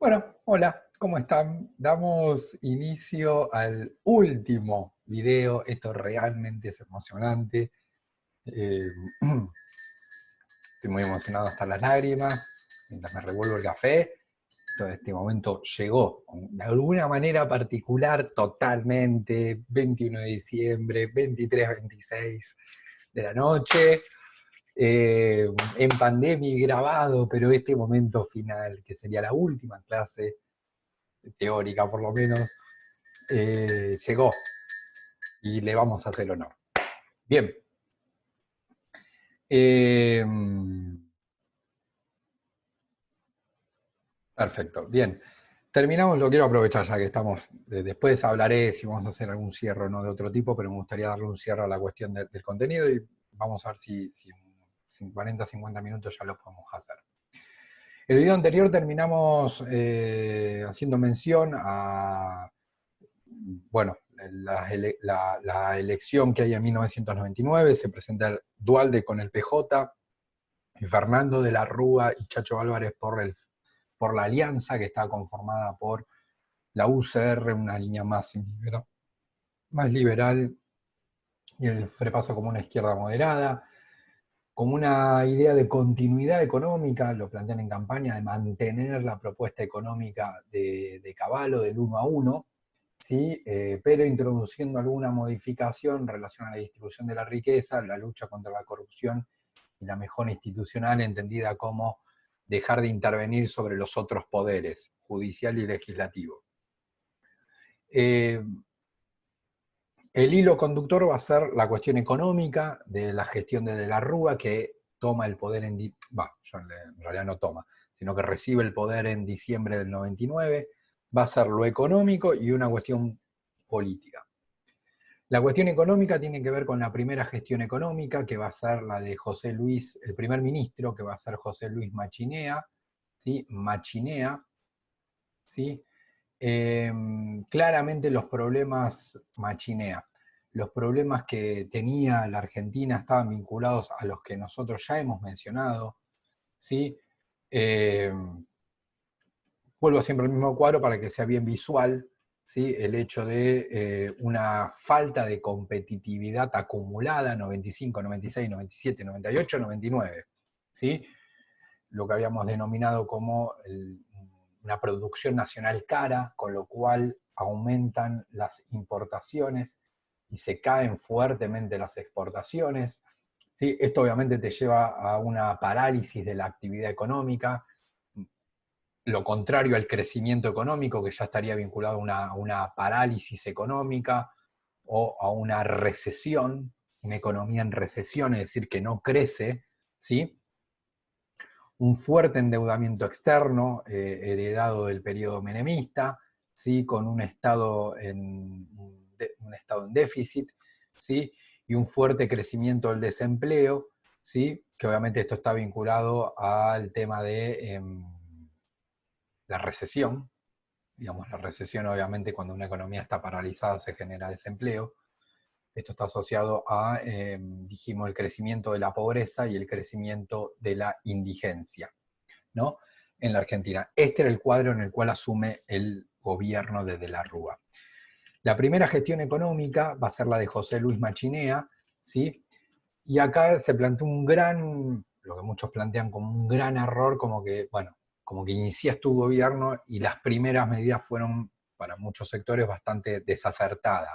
Bueno, hola, ¿cómo están? Damos inicio al último video. Esto realmente es emocionante. Eh, Estoy muy emocionado hasta las lágrimas mientras me revuelvo el café. Todo este momento llegó de alguna manera particular, totalmente. 21 de diciembre, 23, 26 de la noche. En pandemia y grabado, pero este momento final, que sería la última clase teórica por lo menos, llegó y le vamos a hacer honor. Bien. Eh, Perfecto, bien. Terminamos, lo quiero aprovechar ya que estamos, después hablaré si vamos a hacer algún cierre o no de otro tipo, pero me gustaría darle un cierre a la cuestión del contenido y vamos a ver si en 40, 50 minutos ya lo podemos hacer. El video anterior terminamos haciendo mención a, bueno, la elección que hay en 1999, se presenta el Dualde con el PJ, y Fernando de la Rúa y Chacho Álvarez por la alianza que está conformada por la UCR, una línea más liberal, y el Frepaso como una izquierda moderada, como una idea de continuidad económica, lo plantean en campaña, de mantener la propuesta económica de Cavallo del 1 a 1, ¿sí? Pero introduciendo alguna modificación en relación a la distribución de la riqueza, la lucha contra la corrupción y la mejora institucional, entendida como dejar de intervenir sobre los otros poderes, judicial y legislativo. El hilo conductor va a ser la cuestión económica de la gestión de la Rúa, que toma el poder en realidad no toma, sino que recibe el poder en diciembre del 99, va a ser lo económico y una cuestión política. La cuestión económica tiene que ver con la primera gestión económica, que va a ser la de José Luis, el primer ministro, que va a ser José Luis Machinea, ¿sí? Machinea, ¿sí? Claramente los problemas Machinea, los problemas que tenía la Argentina estaban vinculados a los que nosotros ya hemos mencionado, ¿sí? Eh, Vuelvo siempre al mismo cuadro para que sea bien visual, ¿sí? El hecho de una falta de competitividad acumulada, 95, 96, 97, 98, 99, ¿sí? Lo que habíamos denominado como una producción nacional cara, con lo cual aumentan las importaciones y se caen fuertemente las exportaciones. ¿Sí? Esto obviamente te lleva a una parálisis de la actividad económica, lo contrario al crecimiento económico, que ya estaría vinculado a una parálisis económica o a una recesión, una economía en recesión, es decir, que no crece, ¿sí? Un fuerte endeudamiento externo heredado del periodo menemista, ¿sí? Con un estado en déficit, ¿sí? Y un fuerte crecimiento del desempleo, ¿sí? Que obviamente esto está vinculado al tema de la recesión. Digamos, la recesión obviamente cuando una economía está paralizada se genera desempleo. Esto está asociado a, dijimos, el crecimiento de la pobreza y el crecimiento de la indigencia, ¿no? En la Argentina. Este era el cuadro en el cual asume el gobierno de la Rúa. La primera gestión económica va a ser la de José Luis Machinea, ¿sí? Y acá se planteó lo que muchos plantean como un gran error, como que, bueno, como que inicias tu gobierno y las primeras medidas fueron, para muchos sectores, bastante desacertadas.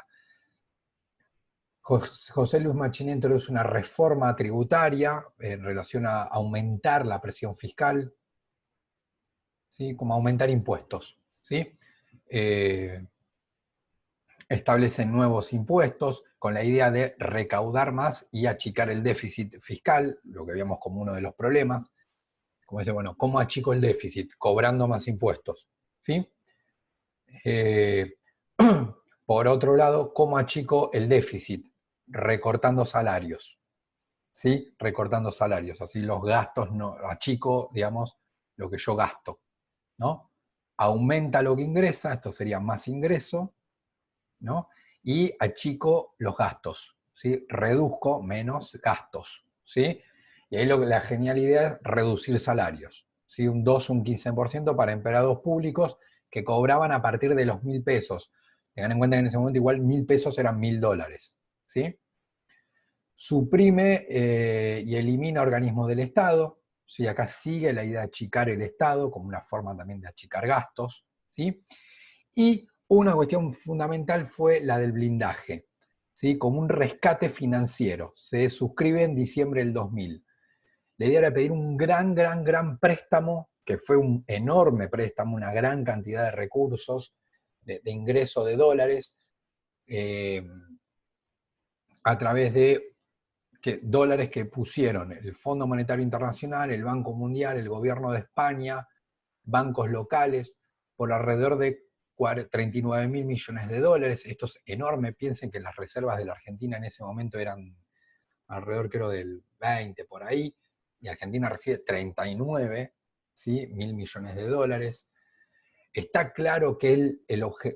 José Luis Machinea introduce una reforma tributaria en relación a aumentar la presión fiscal, ¿sí? Como aumentar impuestos, ¿sí? Eh, Establecen nuevos impuestos con la idea de recaudar más y achicar el déficit fiscal, lo que veíamos como uno de los problemas. Como dice, bueno, ¿cómo achico el déficit? Cobrando más impuestos, ¿sí? Eh, por otro lado, ¿cómo achico el déficit? Recortando salarios, ¿sí? Recortando salarios, así los gastos, no achico, digamos, lo que yo gasto, ¿no? Aumenta lo que ingresa, esto sería más ingreso, ¿no? Y achico los gastos, ¿sí? Reduzco menos gastos, ¿sí? Y ahí la genial idea es reducir salarios, ¿sí? Un 2, un 15% para empleados públicos que cobraban a partir de los 1.000 pesos. Tengan en cuenta que en ese momento igual 1.000 pesos eran $1.000, ¿sí? Suprime y elimina organismos del Estado, ¿sí? Acá sigue la idea de achicar el Estado como una forma también de achicar gastos, ¿sí? Y una cuestión fundamental fue la del blindaje, ¿sí? Como un rescate financiero. Se suscribe en diciembre del 2000. La idea era pedir un gran préstamo, que fue un enorme préstamo, una gran cantidad de recursos, de ingreso de dólares, a través de dólares que pusieron el Fondo Monetario Internacional, el Banco Mundial, el Gobierno de España, bancos locales, por alrededor de 39.000 millones de dólares. Esto es enorme. Piensen que las reservas de la Argentina en ese momento eran alrededor, creo, del 20 por ahí, y Argentina recibe 39, ¿sí? Mil millones de dólares. Está claro que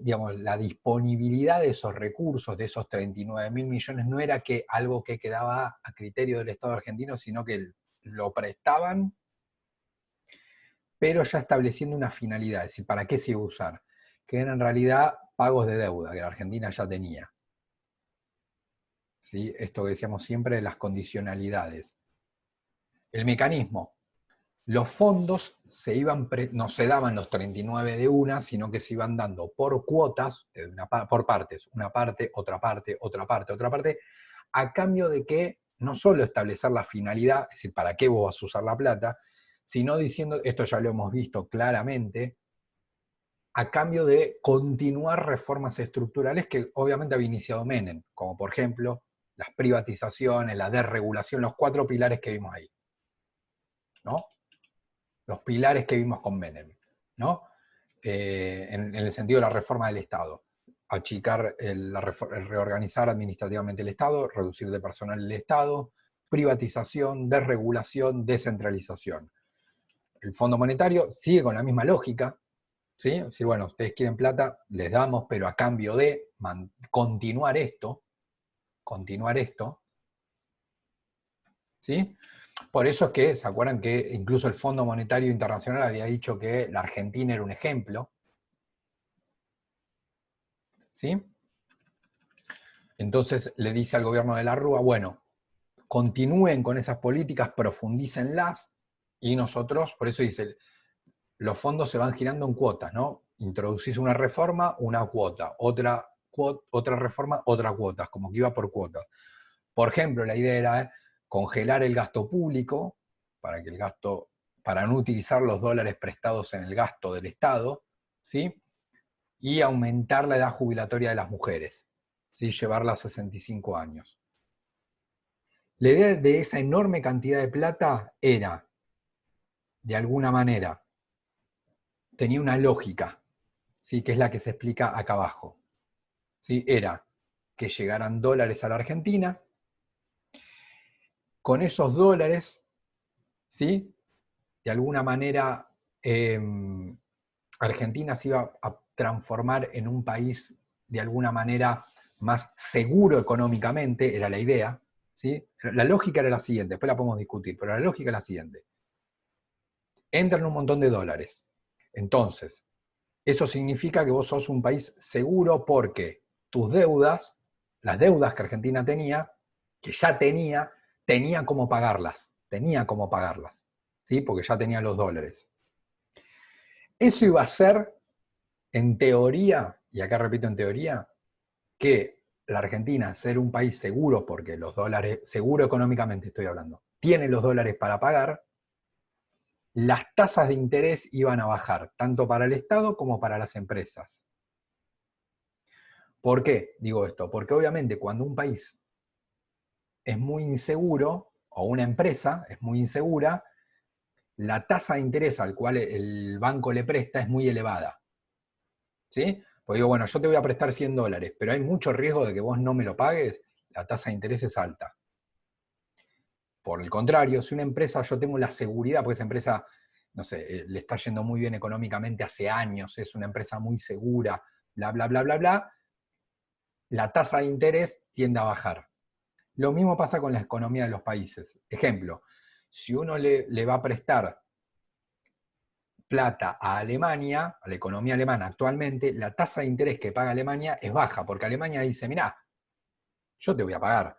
digamos, la disponibilidad de esos recursos, de esos 39.000 millones, no era que algo que quedaba a criterio del Estado argentino, sino que lo prestaban, pero ya estableciendo una finalidad, es decir, ¿para qué se iba a usar? Que eran en realidad pagos de deuda, que la Argentina ya tenía. ¿Sí? Esto que decíamos siempre de las condicionalidades. El mecanismo. Los fondos no se daban los 39 de una, sino que se iban dando por cuotas, por partes, una parte, otra parte, otra parte, otra parte, a cambio de que no solo establecer la finalidad, es decir, para qué vos vas a usar la plata, sino diciendo, esto ya lo hemos visto claramente, a cambio de continuar reformas estructurales que obviamente había iniciado Menem, como por ejemplo las privatizaciones, la desregulación, los 4 pilares que vimos ahí, ¿no? Los pilares que vimos con Menem, ¿no? En el sentido de la reforma del Estado. Achicar, reorganizar administrativamente el Estado, reducir de personal el Estado, privatización, desregulación, descentralización. El Fondo Monetario sigue con la misma lógica, ¿sí? Es decir, bueno, ustedes quieren plata, les damos, pero a cambio de continuar esto, ¿sí? Por eso es que, ¿se acuerdan que incluso el Fondo Monetario Internacional había dicho que la Argentina era un ejemplo? ¿Sí? Entonces le dice al gobierno de la Rúa, bueno, continúen con esas políticas, profundícenlas, y nosotros, por eso dice, los fondos se van girando en cuotas, ¿no? Introducís una reforma, una cuota, otra reforma, otra cuota, como que iba por cuotas. Por ejemplo, la idea era congelar el gasto público, para no utilizar los dólares prestados en el gasto del Estado, ¿sí? Y aumentar la edad jubilatoria de las mujeres, ¿sí? Llevarla a 65 años. La idea de esa enorme cantidad de plata era, de alguna manera, tenía una lógica, ¿sí? Que es la que se explica acá abajo. ¿Sí? Era que llegaran dólares a la Argentina, con esos dólares, ¿sí? De alguna manera, Argentina se iba a transformar en un país de alguna manera más seguro económicamente, era la idea, ¿sí? La lógica era la siguiente, después la podemos discutir, pero la lógica es la siguiente. Entran un montón de dólares. Entonces, eso significa que vos sos un país seguro porque tus deudas, las deudas que Argentina tenía, que ya tenía cómo pagarlas, ¿sí? Porque ya tenía los dólares. Eso iba a ser, en teoría, y acá repito en teoría, que la Argentina, ser un país seguro, porque los dólares, seguro económicamente estoy hablando, tiene los dólares para pagar, las tasas de interés iban a bajar, tanto para el Estado como para las empresas. ¿Por qué digo esto? Porque obviamente cuando un país es muy inseguro, o una empresa es muy insegura, la tasa de interés al cual el banco le presta es muy elevada. ¿Sí? Porque digo, bueno, yo te voy a prestar 100 dólares, pero hay mucho riesgo de que vos no me lo pagues, la tasa de interés es alta. Por el contrario, si una empresa, yo tengo la seguridad, porque esa empresa, no sé, le está yendo muy bien económicamente hace años, es una empresa muy segura, bla, bla, bla, bla, bla, la tasa de interés tiende a bajar. Lo mismo pasa con la economía de los países. Ejemplo, si uno le va a prestar plata a Alemania, a la economía alemana actualmente, la tasa de interés que paga Alemania es baja, porque Alemania dice, mirá, yo te voy a pagar.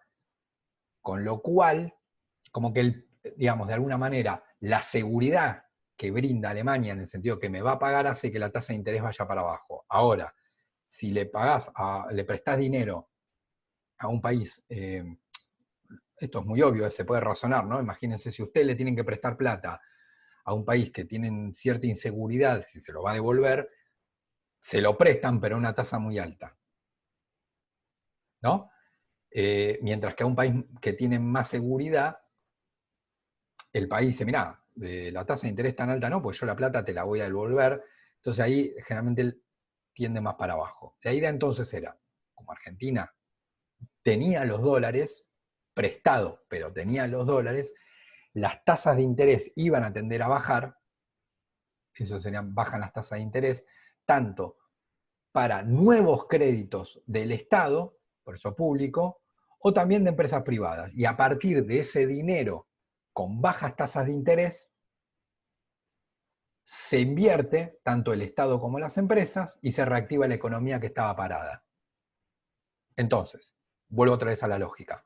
Con lo cual, como que, digamos, de alguna manera, la seguridad que brinda Alemania en el sentido que me va a pagar hace que la tasa de interés vaya para abajo. Ahora, si le prestás dinero a un país, esto es muy obvio, se puede razonar, ¿no? Imagínense, si usted le tienen que prestar plata a un país que tienen cierta inseguridad, si se lo va a devolver, se lo prestan, pero a una tasa muy alta, ¿no? Mientras que a un país que tiene más seguridad, el país dice, mirá, la tasa de interés tan alta no, pues yo la plata te la voy a devolver, entonces ahí generalmente tiende más para abajo. La idea entonces era, como Argentina tenía los dólares prestado, pero tenía los dólares, las tasas de interés iban a tender a bajar, eso serían, bajan las tasas de interés, tanto para nuevos créditos del Estado, por eso público, o también de empresas privadas. Y a partir de ese dinero con bajas tasas de interés, se invierte tanto el Estado como las empresas y se reactiva la economía que estaba parada. Entonces, vuelvo otra vez a la lógica.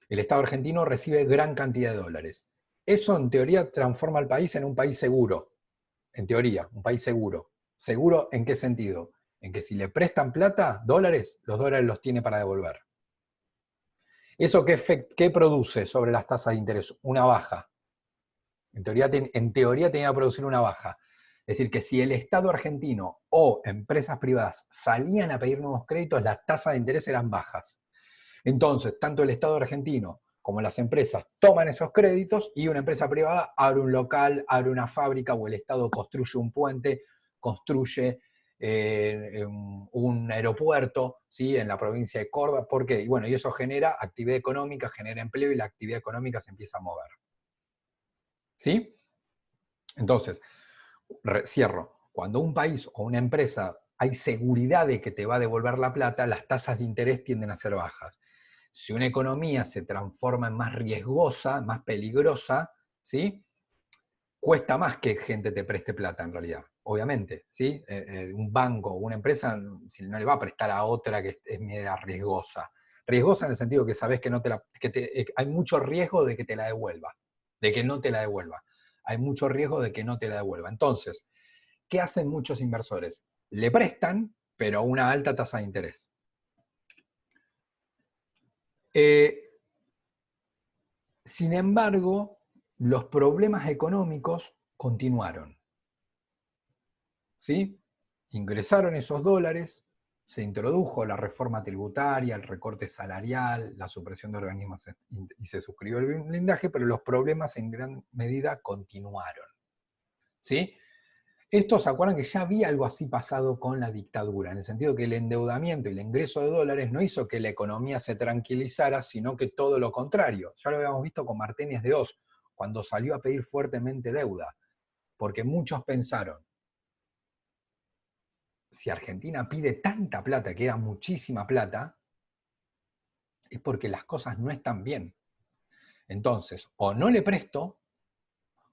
El Estado argentino recibe gran cantidad de dólares. Eso en teoría transforma al país en un país seguro. En teoría, un país seguro. ¿Seguro en qué sentido? En que si le prestan plata, dólares, los dólares los tiene para devolver. ¿Eso qué produce sobre las tasas de interés? Una baja. En teoría tenía que producir una baja. Es decir, que si el Estado argentino o empresas privadas salían a pedir nuevos créditos, las tasas de interés eran bajas. Entonces, tanto el Estado argentino como las empresas toman esos créditos y una empresa privada abre un local, abre una fábrica, o el Estado construye un puente, construye un aeropuerto, ¿sí?, en la provincia de Córdoba. ¿Por qué? Y bueno, y eso genera actividad económica, genera empleo y la actividad económica se empieza a mover. ¿Sí? Entonces, cierro. Cuando un país o una empresa hay seguridad de que te va a devolver la plata, las tasas de interés tienden a ser bajas. Si una economía se transforma en más riesgosa, más peligrosa, ¿sí?, cuesta más que gente te preste plata en realidad, obviamente, ¿sí? Un banco o una empresa, si no le va a prestar a otra que es media riesgosa. Riesgosa en el sentido que sabes que, hay mucho riesgo de que te la devuelva, de que no te la devuelva. Hay mucho riesgo de que no te la devuelva. Entonces, ¿qué hacen muchos inversores? Le prestan, pero a una alta tasa de interés. Sin embargo, los problemas económicos continuaron. ¿Sí? Ingresaron esos dólares, se introdujo la reforma tributaria, el recorte salarial, la supresión de organismos y se suscribió el blindaje, pero los problemas en gran medida continuaron. ¿Sí? Estos se acuerdan que ya había algo así pasado con la dictadura, en el sentido que el endeudamiento y el ingreso de dólares no hizo que la economía se tranquilizara, sino que todo lo contrario. Ya lo habíamos visto con Martínez de Oz, cuando salió a pedir fuertemente deuda, porque muchos pensaron, si Argentina pide tanta plata, que era muchísima plata, es porque las cosas no están bien. Entonces, o no le presto,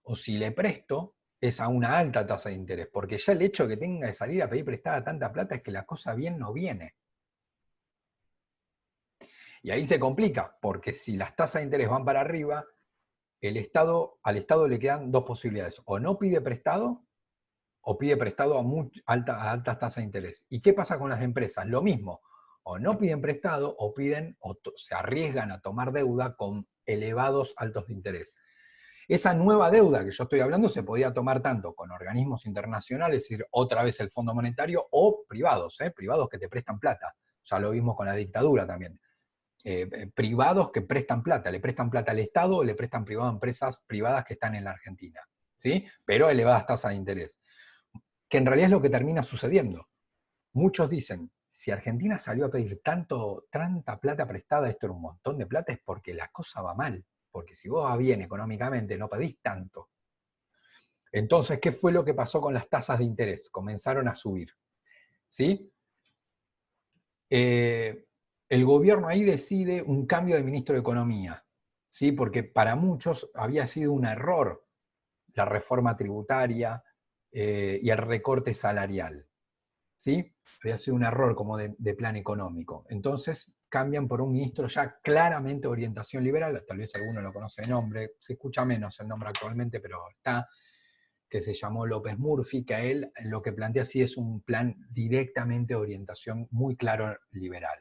o si le presto, es a una alta tasa de interés, porque ya el hecho de que tenga que salir a pedir prestada tanta plata es que la cosa bien no viene. Y ahí se complica, porque si las tasas de interés van para arriba, al Estado le quedan dos posibilidades: o no pide prestado, o pide prestado a altas tasas de interés. ¿Y qué pasa con las empresas? Lo mismo, o no piden prestado, o se arriesgan a tomar deuda con elevados altos de interés. Esa nueva deuda que yo estoy hablando se podía tomar tanto con organismos internacionales, es decir, otra vez el Fondo Monetario, o privados, privados que te prestan plata. Ya lo vimos con la dictadura también. Privados que prestan plata, le prestan plata al Estado o le prestan privado a empresas privadas que están en la Argentina, ¿sí? Pero a elevadas tasas de interés. Que en realidad es lo que termina sucediendo. Muchos dicen, si Argentina salió a pedir tanta plata prestada, esto era un montón de plata, es porque la cosa va mal. Porque si vos vas bien económicamente, no pedís tanto. Entonces, ¿qué fue lo que pasó con las tasas de interés? Comenzaron a subir. ¿Sí? El gobierno ahí decide un cambio de ministro de Economía, ¿sí? Porque para muchos había sido un error la reforma tributaria, y el recorte salarial, ¿sí? Había sido un error como de plan económico. Entonces cambian por un ministro ya claramente de orientación liberal, tal vez alguno lo conoce de nombre, se escucha menos el nombre actualmente, pero está, que se llamó López Murphy, que a él lo que plantea sí es un plan directamente de orientación muy claro liberal.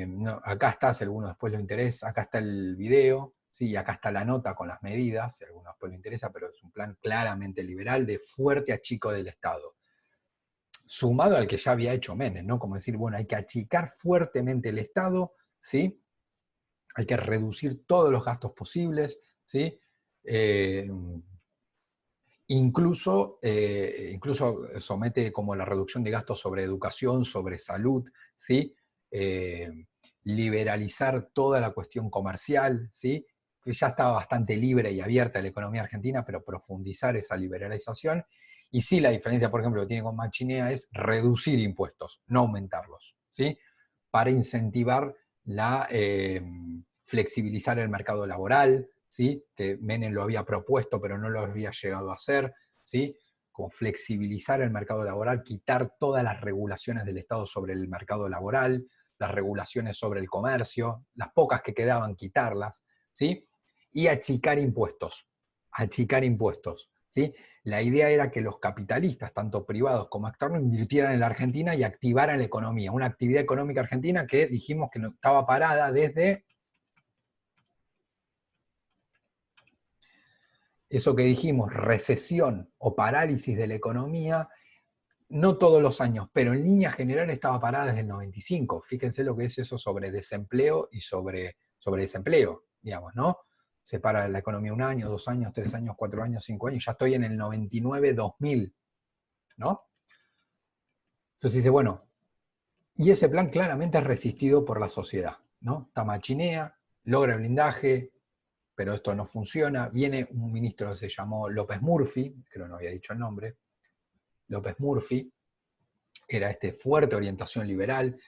No, acá está, si a alguno después lo interesa, acá está el video, sí, acá está la nota con las medidas, si a alguno después lo interesa, pero es un plan claramente liberal de fuerte achico del Estado. Sumado al que ya había hecho Menem, ¿no? Como decir, bueno, hay que achicar fuertemente el Estado, ¿sí? Hay que reducir todos los gastos posibles, ¿sí? Eh, incluso somete como la reducción de gastos sobre educación, sobre salud, ¿sí? Liberalizar toda la cuestión comercial, ¿sí? Que ya estaba bastante libre y abierta la economía argentina, pero profundizar esa liberalización. Y sí, la diferencia, por ejemplo, que tiene con Machinea es reducir impuestos, no aumentarlos, ¿sí? Para incentivar flexibilizar el mercado laboral, ¿sí? Que Menem lo había propuesto, pero no lo había llegado a hacer, ¿sí? Como flexibilizar el mercado laboral, quitar todas las regulaciones del Estado sobre el mercado laboral, las regulaciones sobre el comercio, las pocas que quedaban, quitarlas, ¿sí? Y achicar impuestos, ¿sí? La idea era que los capitalistas, tanto privados como externos, invirtieran en la Argentina y activaran la economía, una actividad económica argentina que dijimos que no estaba parada desde eso que dijimos, recesión o parálisis de la economía, no todos los años, pero en línea general estaba parada desde el 95. Fíjense lo que es eso sobre desempleo y sobre desempleo, digamos, ¿no? Se para la economía un año, 2 años, 3 años, 4 años, 5 años, ya estoy en el 99-2000, ¿no? Entonces dice, bueno, y ese plan claramente es resistido por la sociedad, ¿no? Está Machinea, logra el blindaje, pero esto no funciona. Viene un ministro que se llamó López Murphy, creo que no había dicho el nombre, López Murphy, era fuerte orientación liberal,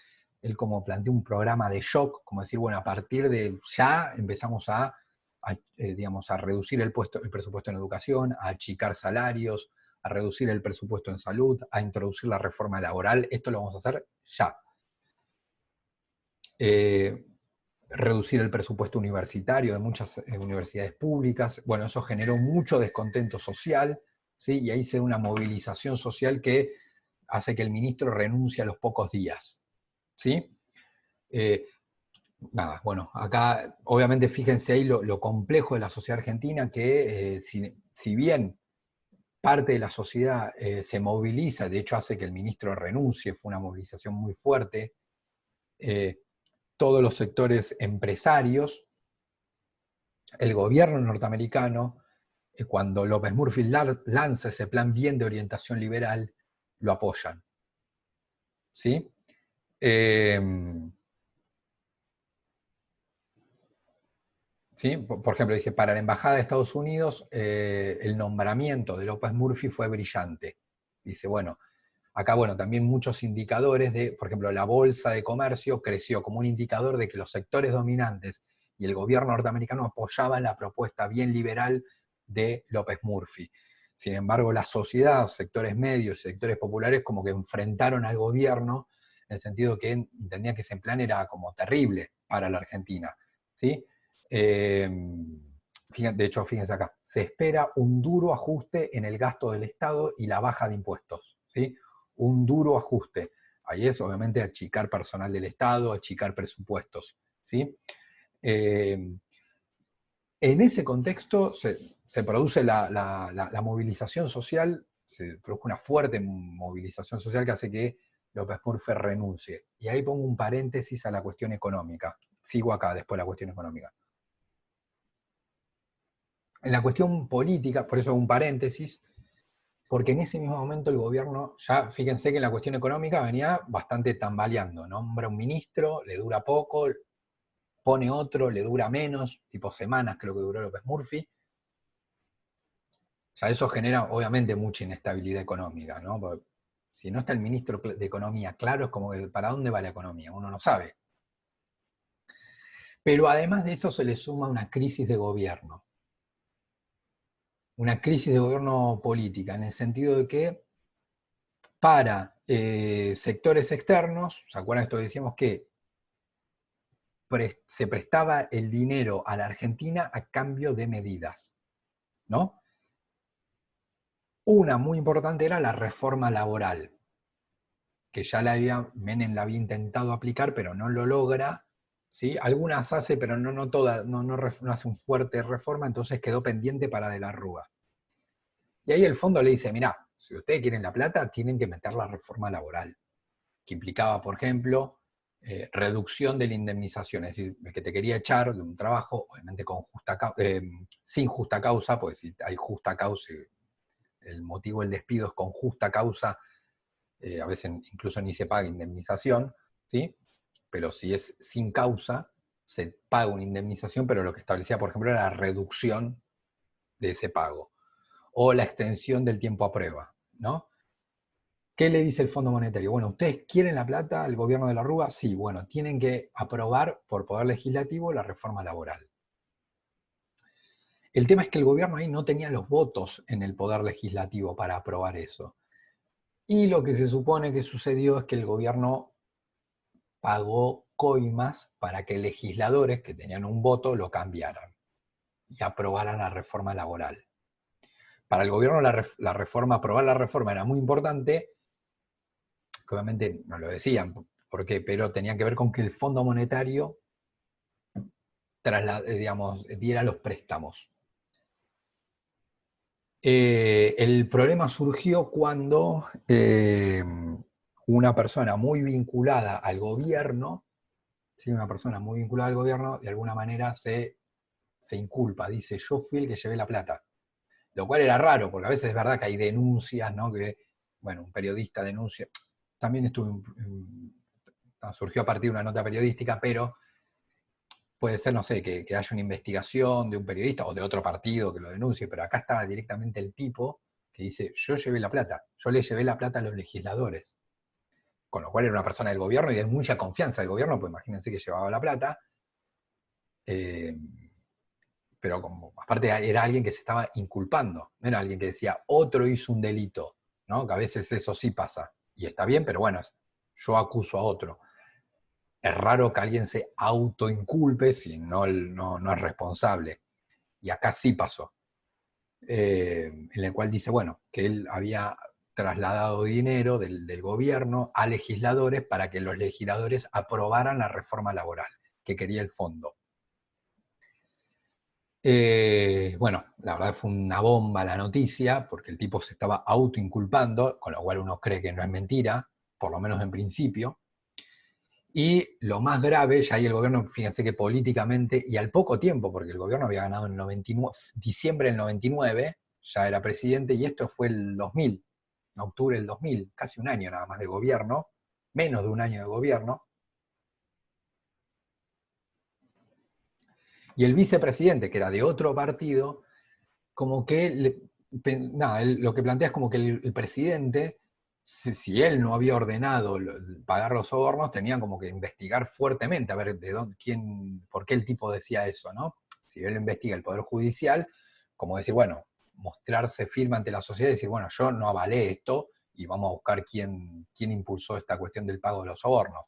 él como planteó un programa de shock, como decir, bueno, a partir de ya empezamos digamos, a reducir el presupuesto en educación, a achicar salarios, a reducir el presupuesto en salud, a introducir la reforma laboral, esto lo vamos a hacer ya. Reducir el presupuesto universitario de muchas universidades públicas, bueno, eso generó mucho descontento social, ¿sí? Y ahí se da una movilización social que hace que el ministro renuncie a los pocos días, ¿sí? Nada, bueno, acá obviamente fíjense ahí lo complejo de la sociedad argentina, que si bien parte de la sociedad se moviliza, de hecho hace que el ministro renuncie, fue una movilización muy fuerte, todos los sectores empresarios, el gobierno norteamericano, cuando López Murphy lanza ese plan bien de orientación liberal, lo apoyan, ¿sí? ¿Sí? Por ejemplo, dice, para la Embajada de Estados Unidos, el nombramiento de López Murphy fue brillante. Dice, bueno, acá, bueno, también muchos indicadores por ejemplo, la bolsa de comercio creció como un indicador de que los sectores dominantes y el gobierno norteamericano apoyaban la propuesta bien liberal de López Murphy. Sin embargo, la sociedad, sectores medios, sectores populares, como que enfrentaron al gobierno en el sentido que entendían que ese plan era como terrible para la Argentina, ¿sí? De hecho, fíjense acá, se espera un duro ajuste en el gasto del Estado y la baja de impuestos, ¿sí? Un duro ajuste. Ahí es obviamente achicar personal del Estado, achicar presupuestos, ¿sí? En ese contexto se produce la movilización social, se produce una fuerte movilización social que hace que López Murphy renuncie. Y ahí pongo un paréntesis a la cuestión económica. Sigo acá después la cuestión económica. En la cuestión política, por eso hago un paréntesis, porque en ese mismo momento el gobierno, ya fíjense que en la cuestión económica venía bastante tambaleando, nombra un ministro, le dura poco, pone otro, le dura menos, tipo semanas creo que duró López Murphy. Ya eso genera obviamente mucha inestabilidad económica, ¿no? Porque si no está el ministro de Economía claro, es como que ¿para dónde va la economía? Uno no sabe. Pero además de eso se le suma una crisis de gobierno. una crisis de gobierno política, en el sentido de que para sectores externos, ¿se acuerdan esto que decíamos que se prestaba el dinero a la Argentina a cambio de medidas, ¿no? Una muy importante era la reforma laboral, que ya Menem la había intentado aplicar, pero no lo logra, ¿sí? Algunas hace, pero no todas, no hace un fuerte reforma, entonces quedó pendiente para De la Rúa. Y ahí el fondo le dice, mirá, si ustedes quieren la plata, tienen que meter la reforma laboral, que implicaba, por ejemplo, reducción de la indemnización, es decir, el que te quería echar de un trabajo, obviamente sin justa causa, pues si hay justa causa, el motivo del despido es con justa causa, a veces incluso ni se paga indemnización, ¿sí? Pero si es sin causa, se paga una indemnización, pero lo que establecía, por ejemplo, era la reducción de ese pago, o la extensión del tiempo a prueba, ¿no? ¿Qué le dice el Fondo Monetario? Bueno, ¿ustedes quieren la plata al gobierno de la Rúa? Sí, bueno, tienen que aprobar por Poder Legislativo la reforma laboral. El tema es que el gobierno ahí no tenía los votos en el Poder Legislativo para aprobar eso. Y lo que se supone que sucedió es que el gobierno pagó coimas para que legisladores que tenían un voto lo cambiaran y aprobaran la reforma laboral. Para el gobierno aprobar la reforma era muy importante, que obviamente no lo decían, ¿por qué? Pero tenía que ver con que el Fondo Monetario diera los préstamos. El problema surgió cuando una persona muy vinculada al gobierno, ¿sí? Una persona muy vinculada al gobierno, de alguna manera se inculpa, dice, yo fui el que llevé la plata. Lo cual era raro, porque a veces es verdad que hay denuncias, ¿no? Que, bueno, un periodista denuncia, también surgió a partir de una nota periodística, pero puede ser, no sé, que haya una investigación de un periodista o de otro partido que lo denuncie, pero acá estaba directamente el tipo que dice, yo llevé la plata, yo le llevé la plata a los legisladores, con lo cual era una persona del gobierno y de mucha confianza del gobierno, pues imagínense que llevaba la plata, pero como, aparte era alguien que se estaba inculpando, no era alguien que decía, otro hizo un delito, ¿no? Que a veces eso sí pasa, y está bien, pero bueno, yo acuso a otro. Es raro que alguien se autoinculpe si no es responsable. Y acá sí pasó. En el cual dice, bueno, que él había trasladado dinero del gobierno a legisladores para que los legisladores aprobaran la reforma laboral que quería el fondo. Bueno, la verdad fue una bomba la noticia, porque el tipo se estaba autoinculpando, con lo cual uno cree que no es mentira, por lo menos en principio. Y lo más grave, ya ahí el gobierno, fíjense que políticamente, y al poco tiempo, porque el gobierno había ganado en diciembre del 99, ya era presidente, y esto fue el 2000, en octubre del 2000, casi un año nada más de gobierno, menos de un año de gobierno. Y el vicepresidente, que era de otro partido, como que, lo que plantea es como que el presidente, si él no había ordenado pagar los sobornos, tenía como que investigar fuertemente a ver por qué el tipo decía eso, ¿no? Si él investiga el Poder Judicial, como decir, bueno, mostrarse firme ante la sociedad y decir, bueno, yo no avalé esto y vamos a buscar quién impulsó esta cuestión del pago de los sobornos.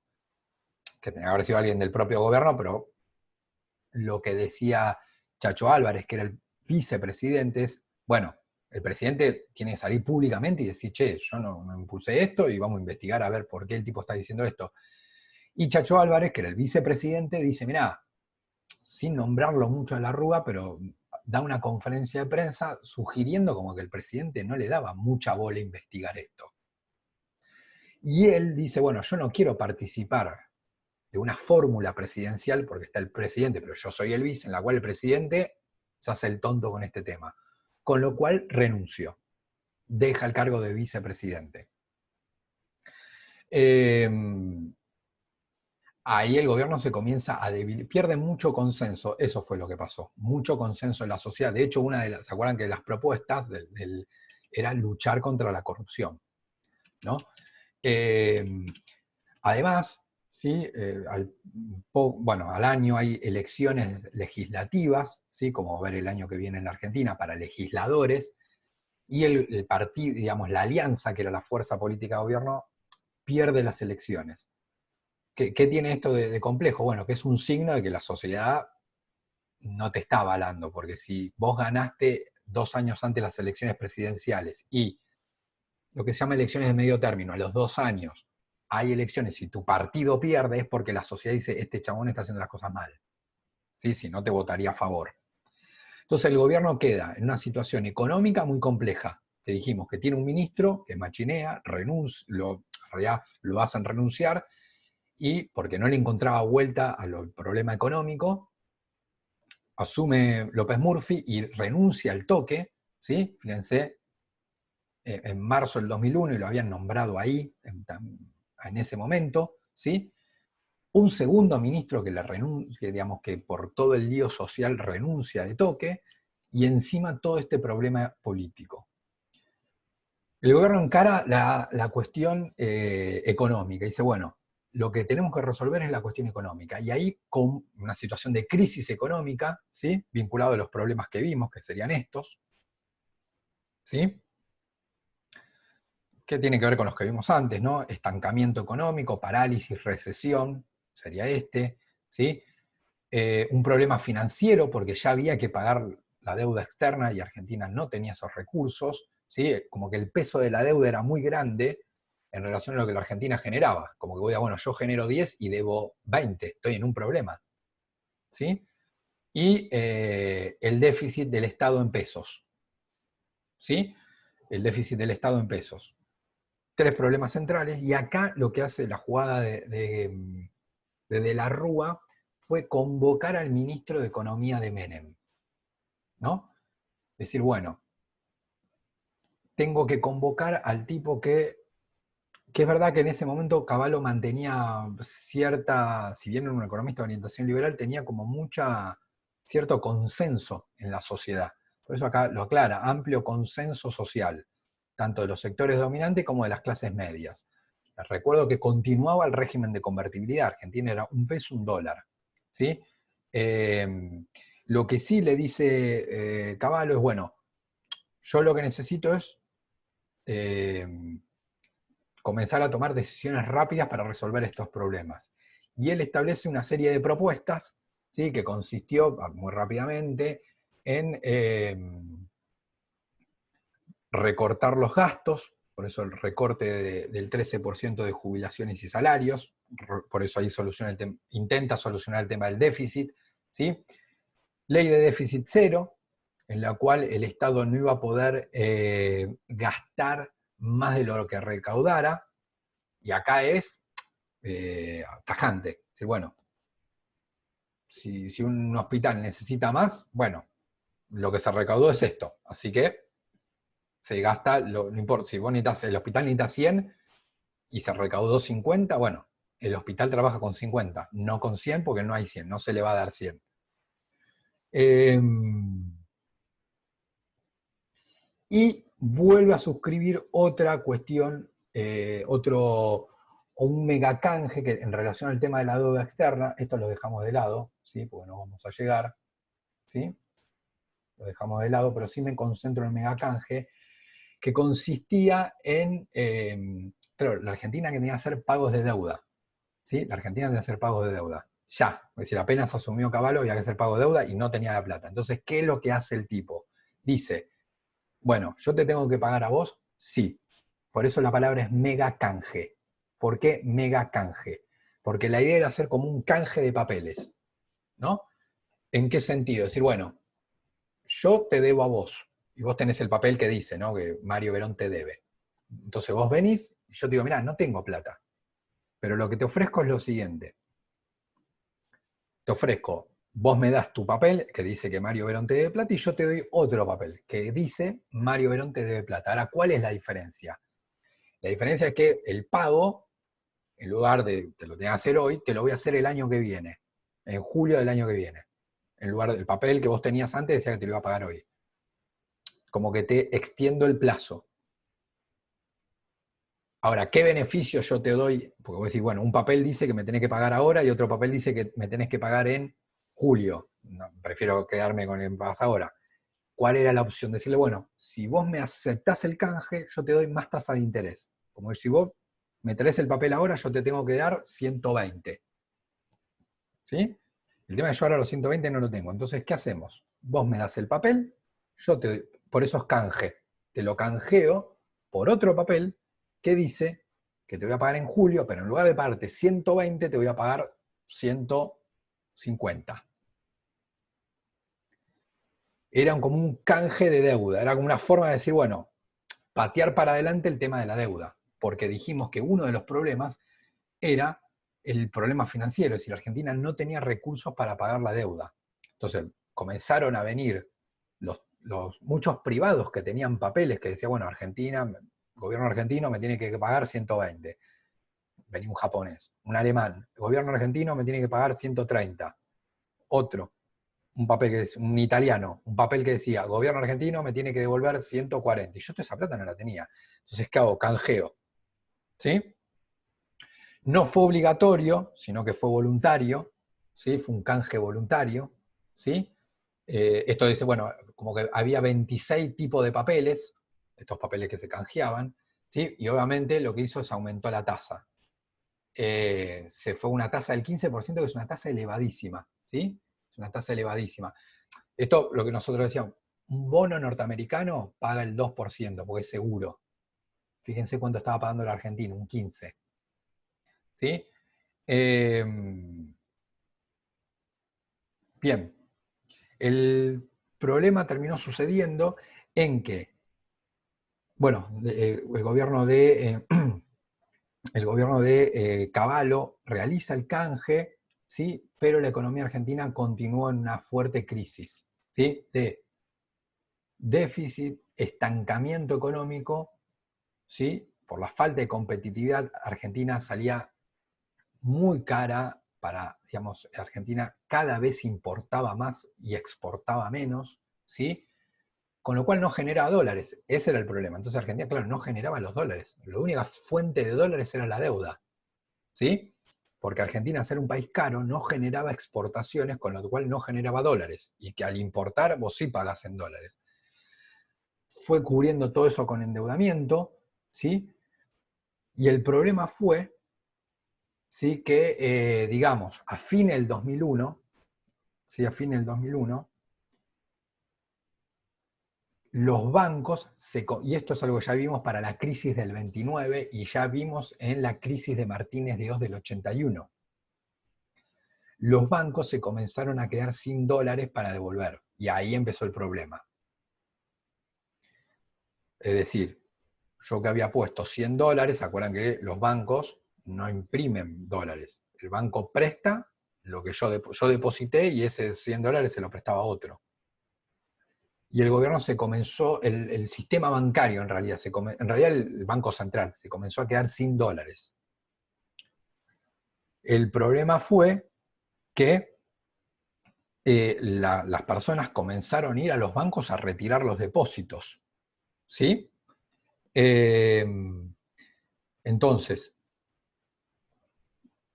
Que tenía que haber sido alguien del propio gobierno, pero lo que decía Chacho Álvarez, que era el vicepresidente, es, bueno, el presidente tiene que salir públicamente y decir, che, yo no impulsé esto y vamos a investigar a ver por qué el tipo está diciendo esto. Y Chacho Álvarez, que era el vicepresidente, dice, mirá, sin nombrarlo mucho a la Rúa, pero da una conferencia de prensa sugiriendo como que el presidente no le daba mucha bola a investigar esto. Y él dice, bueno, yo no quiero participar de una fórmula presidencial, porque está el presidente, pero yo soy el vice, en la cual el presidente se hace el tonto con este tema. Con lo cual renunció, deja el cargo de vicepresidente. Ahí el gobierno se comienza a debilitar, pierde mucho consenso, eso fue lo que pasó, mucho consenso en la sociedad. De hecho, ¿se acuerdan que las propuestas era luchar contra la corrupción? ¿No? Además, ¿sí? Bueno, al año hay elecciones legislativas, ¿sí? Como ver el año que viene en la Argentina, para legisladores, y el partido, digamos, la alianza, que era la fuerza política de gobierno, pierde las elecciones. ¿Qué tiene esto de complejo? Bueno, que es un signo de que la sociedad no te está avalando, porque si vos ganaste 2 años antes las elecciones presidenciales y lo que se llama elecciones de medio término, a los 2 años hay elecciones y tu partido pierde, es porque la sociedad dice, este chabón está haciendo las cosas mal. ¿Sí? Si no, te votaría a favor. Entonces el gobierno queda en una situación económica muy compleja, que dijimos que tiene un ministro que machinea, en realidad lo hacen renunciar, y porque no le encontraba vuelta al problema económico, asume López Murphy y renuncia al toque, ¿sí? Fíjense, en marzo del 2001, y lo habían nombrado ahí, en ese momento, ¿sí? Un segundo ministro que digamos que por todo el lío social renuncia de toque, y encima todo este problema político. El gobierno encara la cuestión económica, y dice, bueno, lo que tenemos que resolver es la cuestión económica, y ahí con una situación de crisis económica, ¿sí? Vinculado a los problemas que vimos, que serían estos, ¿sí? Que tiene que ver con los que vimos antes, ¿no? Estancamiento económico, parálisis, recesión, sería este, ¿sí? Un problema financiero, porque ya había que pagar la deuda externa y Argentina no tenía esos recursos, ¿sí? Como que el peso de la deuda era muy grande en relación a lo que la Argentina generaba. Como que bueno, yo genero 10 y debo 20, estoy en un problema, ¿sí? Y el déficit del Estado en pesos, ¿sí? El déficit del Estado en pesos. 3 problemas centrales, y acá lo que hace la jugada de la Rúa fue convocar al ministro de Economía de Menem, ¿no? Decir, bueno, tengo que convocar al tipo que es verdad que en ese momento Cavallo mantenía cierta, si bien era un economista de orientación liberal, tenía como cierto consenso en la sociedad. Por eso acá lo aclara, amplio consenso social, tanto de los sectores dominantes como de las clases medias. Les recuerdo que continuaba el régimen de convertibilidad. Argentina era un peso, un dólar, ¿sí? Lo que sí le dice Cavallo es, bueno, yo lo que necesito es comenzar a tomar decisiones rápidas para resolver estos problemas. Y él establece una serie de propuestas, ¿sí? Que consistió, muy rápidamente, en recortar los gastos, por eso el recorte del 13% de jubilaciones y salarios, por eso ahí intenta solucionar el tema del déficit, ¿sí? Ley de déficit cero, en la cual el Estado no iba a poder gastar más de lo que recaudara, y acá es tajante. Es decir, bueno, si un hospital necesita más, bueno, lo que se recaudó es esto, así que se gasta, no importa, si vos necesitas, el hospital necesita 100 y se recaudó 50, bueno, el hospital trabaja con 50, no con 100 porque no hay 100, no se le va a dar 100. Y vuelve a suscribir otra cuestión, un megacanje que en relación al tema de la deuda externa, esto lo dejamos de lado, ¿sí? Porque no vamos a llegar, ¿sí? Lo dejamos de lado, pero sí me concentro en el megacanje, que consistía en, claro, la Argentina que tenía que hacer pagos de deuda, ¿sí? La Argentina tenía que hacer pagos de deuda, ya, es decir, apenas asumió Cavallo había que hacer pago de deuda y no tenía la plata. Entonces, ¿qué es lo que hace el tipo? Dice, bueno, ¿yo te tengo que pagar a vos? Sí. Por eso la palabra es mega canje. ¿Por qué mega canje? Porque la idea era hacer como un canje de papeles, ¿no? ¿En qué sentido? Decir, bueno, yo te debo a vos, y vos tenés el papel que dice, ¿no? Que Mario Verón te debe. Entonces vos venís, y yo te digo, mirá, no tengo plata, pero lo que te ofrezco es lo siguiente. Te ofrezco, vos me das tu papel que dice que Mario Verón te debe plata, y yo te doy otro papel que dice Mario Verón te debe plata. Ahora, ¿cuál es la diferencia? La diferencia es que el pago, en lugar de te lo tengas que hacer hoy, te lo voy a hacer el año que viene, en julio del año que viene. En lugar del papel que vos tenías antes, decía que te lo iba a pagar hoy. Como que te extiendo el plazo. Ahora, ¿qué beneficio yo te doy? Porque vos decís, bueno, un papel dice que me tenés que pagar ahora y otro papel dice que me tenés que pagar en julio. No, prefiero quedarme con el que me pagas ahora. ¿Cuál era la opción? Decirle, bueno, si vos me aceptás el canje, yo te doy más tasa de interés. Como si vos me traes el papel ahora, yo te tengo que dar 120. ¿Sí? El tema es que yo ahora los 120 no lo tengo. Entonces, ¿qué hacemos? Vos me das el papel, por eso es canje. Te lo canjeo por otro papel que dice que te voy a pagar en julio, pero en lugar de pagarte 120, te voy a pagar 150. Era como un canje de deuda, era como una forma de decir, bueno, patear para adelante el tema de la deuda, porque dijimos que uno de los problemas era el problema financiero, es decir, Argentina no tenía recursos para pagar la deuda. Entonces comenzaron a venir muchos privados que tenían papeles que decían, bueno, Argentina, el gobierno argentino me tiene que pagar 120. Venía un japonés, un alemán, el gobierno argentino me tiene que pagar 130. Otro, un italiano, un papel que decía, gobierno argentino me tiene que devolver 140. Y yo toda esa plata no la tenía. Entonces, ¿qué hago? Canjeo. ¿Sí? No fue obligatorio, sino que fue voluntario, ¿sí? Fue un canje voluntario, ¿sí? Esto dice, bueno, como que había 26 tipos de papeles, estos papeles que se canjeaban, ¿sí? Y obviamente lo que hizo es aumentó la tasa. Se fue una tasa del 15%, que es una tasa elevadísima, ¿sí? Es una tasa elevadísima. Esto, lo que nosotros decíamos, un bono norteamericano paga el 2%, porque es seguro. Fíjense cuánto estaba pagando el argentino, un 15%. ¿Sí? Bien, el problema terminó sucediendo en que, bueno, el gobierno de, Cavallo realiza el canje, ¿sí? Pero la economía argentina continuó en una fuerte crisis, ¿sí? De déficit, estancamiento económico, ¿sí? Por la falta de competitividad, Argentina salía muy cara digamos, Argentina cada vez importaba más y exportaba menos, ¿sí? Con lo cual no generaba dólares. Ese era el problema. Entonces Argentina, claro, no generaba los dólares. La única fuente de dólares era la deuda, ¿sí? Porque Argentina, al ser un país caro, no generaba exportaciones, con lo cual no generaba dólares. Y que al importar vos sí pagás en dólares. Fue cubriendo todo eso con endeudamiento, ¿sí? Y el problema fue, ¿sí? Que, digamos, a fin del 2001, ¿sí? A fin del 2001, los bancos, y esto es algo que ya vimos para la crisis del 29 y ya vimos en la crisis de Martínez de Oz del 81. Los bancos se comenzaron a quedar sin dólares para devolver, y ahí empezó el problema. Es decir, yo que había puesto 100 dólares, ¿se acuerdan que los bancos no imprimen dólares? El banco presta lo que yo deposité y ese 100 dólares se lo prestaba a otro. Y el gobierno el sistema bancario en realidad, el Banco Central se comenzó a quedar sin dólares. El problema fue que las personas comenzaron a ir a los bancos a retirar los depósitos, ¿sí? Entonces,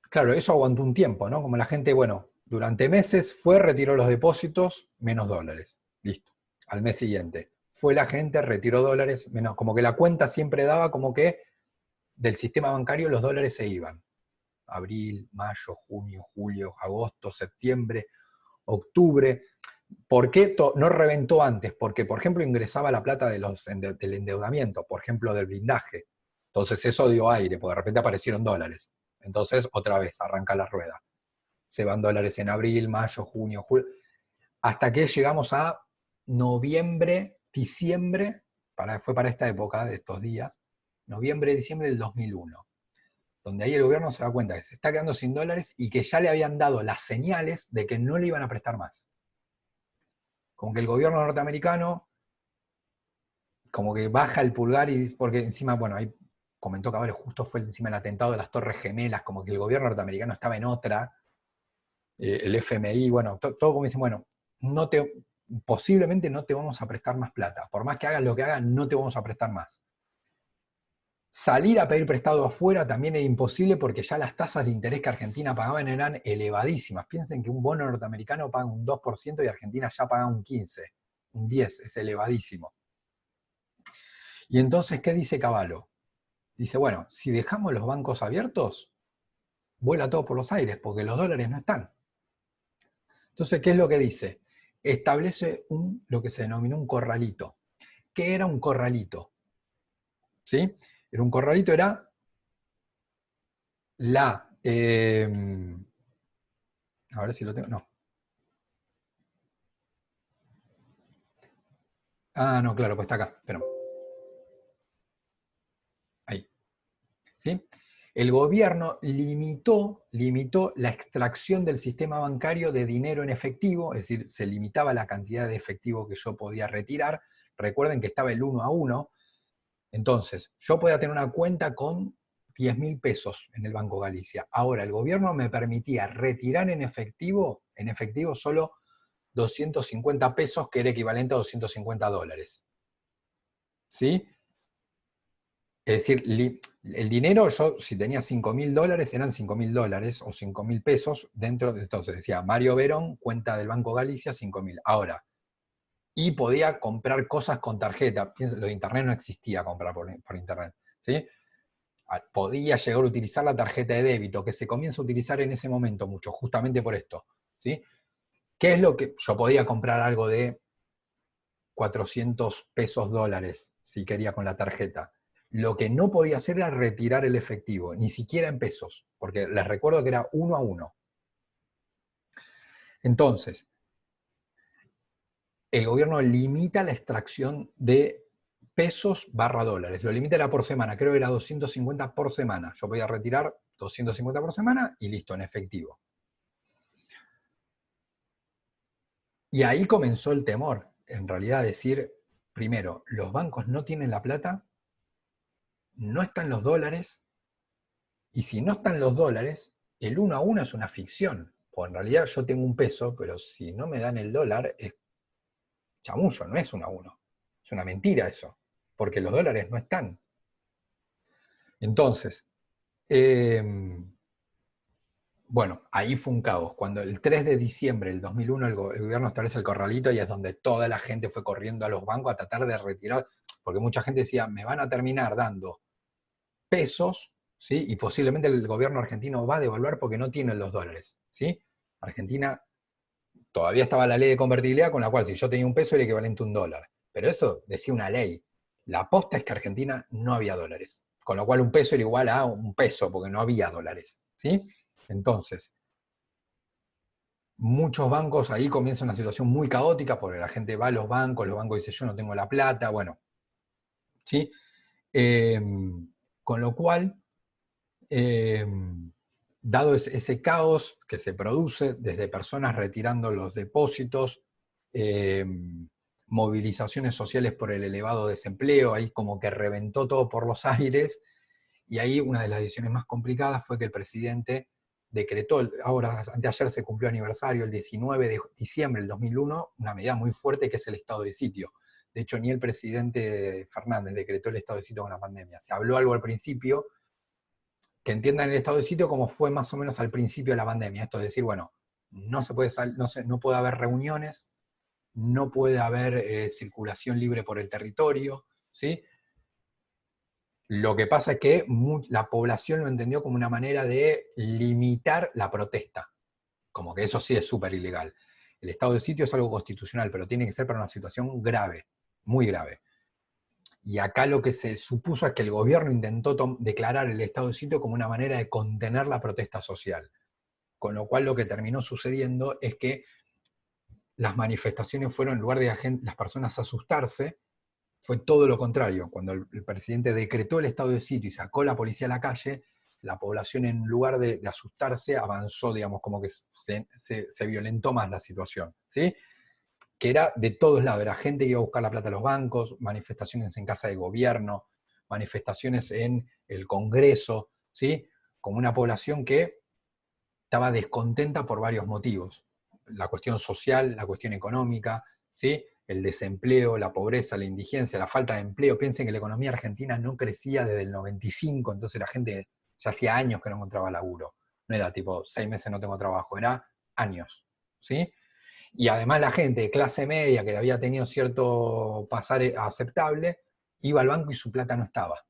claro, eso aguantó un tiempo, ¿no? Como la gente, bueno, durante meses retiró los depósitos, menos dólares, listo. Al mes siguiente, fue la gente, retiró dólares, menos, como que la cuenta siempre daba como que del sistema bancario los dólares se iban. Abril, mayo, junio, julio, agosto, septiembre, octubre. ¿Por qué no reventó antes? Porque, por ejemplo, ingresaba la plata del endeudamiento, por ejemplo, del blindaje. Entonces eso dio aire, porque de repente aparecieron dólares. Entonces, otra vez, arranca la rueda. Se van dólares en abril, mayo, junio, julio. Hasta que llegamos a noviembre, diciembre, fue para esta época de estos días, noviembre, diciembre del 2001. Donde ahí el gobierno se da cuenta que se está quedando sin dólares y que ya le habían dado las señales de que no le iban a prestar más. Como que el gobierno norteamericano como que baja el pulgar porque encima, bueno, ahí comentó Caballo, justo fue encima del atentado de las Torres Gemelas, como que el gobierno norteamericano estaba en otra, el FMI, bueno, todo como dicen, bueno, posiblemente no te vamos a prestar más plata, por más que hagas lo que hagas, no te vamos a prestar más. Salir a pedir prestado afuera también era imposible porque ya las tasas de interés que Argentina pagaba eran elevadísimas. Piensen que un bono norteamericano paga un 2% y Argentina ya paga un 15%, un 10%, es elevadísimo. Y entonces, ¿qué dice Cavallo? Dice, bueno, si dejamos los bancos abiertos, vuela todo por los aires porque los dólares no están. Entonces, ¿qué es lo que dice? Establece lo que se denominó un corralito. ¿Qué era un corralito? ¿Sí? Era un corralito, era la... a ver si lo tengo. No. Ah, no, claro, pues está acá. Espera. Ahí. ¿Sí? El gobierno limitó la extracción del sistema bancario de dinero en efectivo, es decir, se limitaba la cantidad de efectivo que yo podía retirar. Recuerden que estaba el 1 a 1. Entonces, yo podía tener una cuenta con 10.000 pesos en el Banco Galicia. Ahora, el gobierno me permitía retirar en efectivo solo 250 pesos, que era equivalente a 250 dólares. ¿Sí? Es decir, el dinero, yo si tenía 5.000 dólares, eran 5.000 dólares o 5.000 pesos dentro de, entonces decía, Mario Verón, cuenta del Banco Galicia, 5.000. Ahora, y podía comprar cosas con tarjeta. Lo de internet no existía comprar por internet. ¿Sí? Podía llegar a utilizar la tarjeta de débito, que se comienza a utilizar en ese momento mucho, justamente por esto. ¿Sí? ¿Qué es lo que yo podía comprar algo de 400 pesos dólares si quería con la tarjeta? Lo que no podía hacer era retirar el efectivo, ni siquiera en pesos, porque les recuerdo que era 1 a 1. Entonces, el gobierno limita la extracción de pesos barra dólares. Lo limita era por semana, creo que era 250 por semana. Yo podía retirar 250 por semana y listo, en efectivo. Y ahí comenzó el temor, en realidad decir, primero, los bancos no tienen la plata, no están los dólares, y si no están los dólares, el 1 a 1 es una ficción. Pues en realidad yo tengo un peso, pero si no me dan el dólar, es chamullo, no es 1 a 1. Es una mentira eso, porque los dólares no están. Entonces, bueno, ahí fue un caos. Cuando el 3 de diciembre del 2001 el gobierno establece el corralito y es donde toda la gente fue corriendo a los bancos a tratar de retirar, porque mucha gente decía, me van a terminar dando pesos, ¿sí? Y posiblemente el gobierno argentino va a devaluar porque no tienen los dólares, ¿sí? Argentina todavía estaba la ley de convertibilidad con la cual si yo tenía un peso era equivalente a un dólar. Pero eso decía una ley. La aposta es que Argentina no había dólares. Con lo cual un peso era igual a un peso porque no había dólares, ¿sí? Entonces, muchos bancos, ahí comienza una situación muy caótica porque la gente va a los bancos dicen yo no tengo la plata, bueno, ¿sí? Con lo cual, dado ese caos que se produce desde personas retirando los depósitos, movilizaciones sociales por el elevado desempleo, ahí como que reventó todo por los aires, y ahí una de las decisiones más complicadas fue que el presidente decretó, ahora anteayer se cumplió aniversario, el 19 de diciembre del 2001, una medida muy fuerte que es el estado de sitio. De hecho, ni el presidente Fernández decretó el estado de sitio con la pandemia. Se habló algo al principio, que entiendan el estado de sitio como fue más o menos al principio de la pandemia. Esto es decir, bueno, no se puede no puede haber reuniones, no puede haber circulación libre por el territorio, ¿sí? Lo que pasa es que la población lo entendió como una manera de limitar la protesta, como que eso sí es súper ilegal. El estado de sitio es algo constitucional, pero tiene que ser para una situación grave, muy grave. Y acá lo que se supuso es que el gobierno intentó declarar el estado de sitio como una manera de contener la protesta social. Con lo cual lo que terminó sucediendo es que las manifestaciones fueron, en lugar de las personas asustarse, fue todo lo contrario. Cuando el presidente decretó el estado de sitio y sacó la policía a la calle, la población en lugar de asustarse avanzó, digamos, como que se violentó más la situación, ¿sí? Que era de todos lados, era gente que iba a buscar la plata a los bancos, manifestaciones en casa de gobierno, manifestaciones en el Congreso, ¿sí? Como una población que estaba descontenta por varios motivos. La cuestión social, la cuestión económica, ¿sí? el desempleo, la pobreza, la indigencia, la falta de empleo. Piensen que la economía argentina no crecía desde el 95, entonces la gente ya hacía años que no encontraba laburo. No era tipo 6 meses no tengo trabajo, era años, ¿sí? Y además la gente de clase media que había tenido cierto pasar aceptable, iba al banco y su plata no estaba.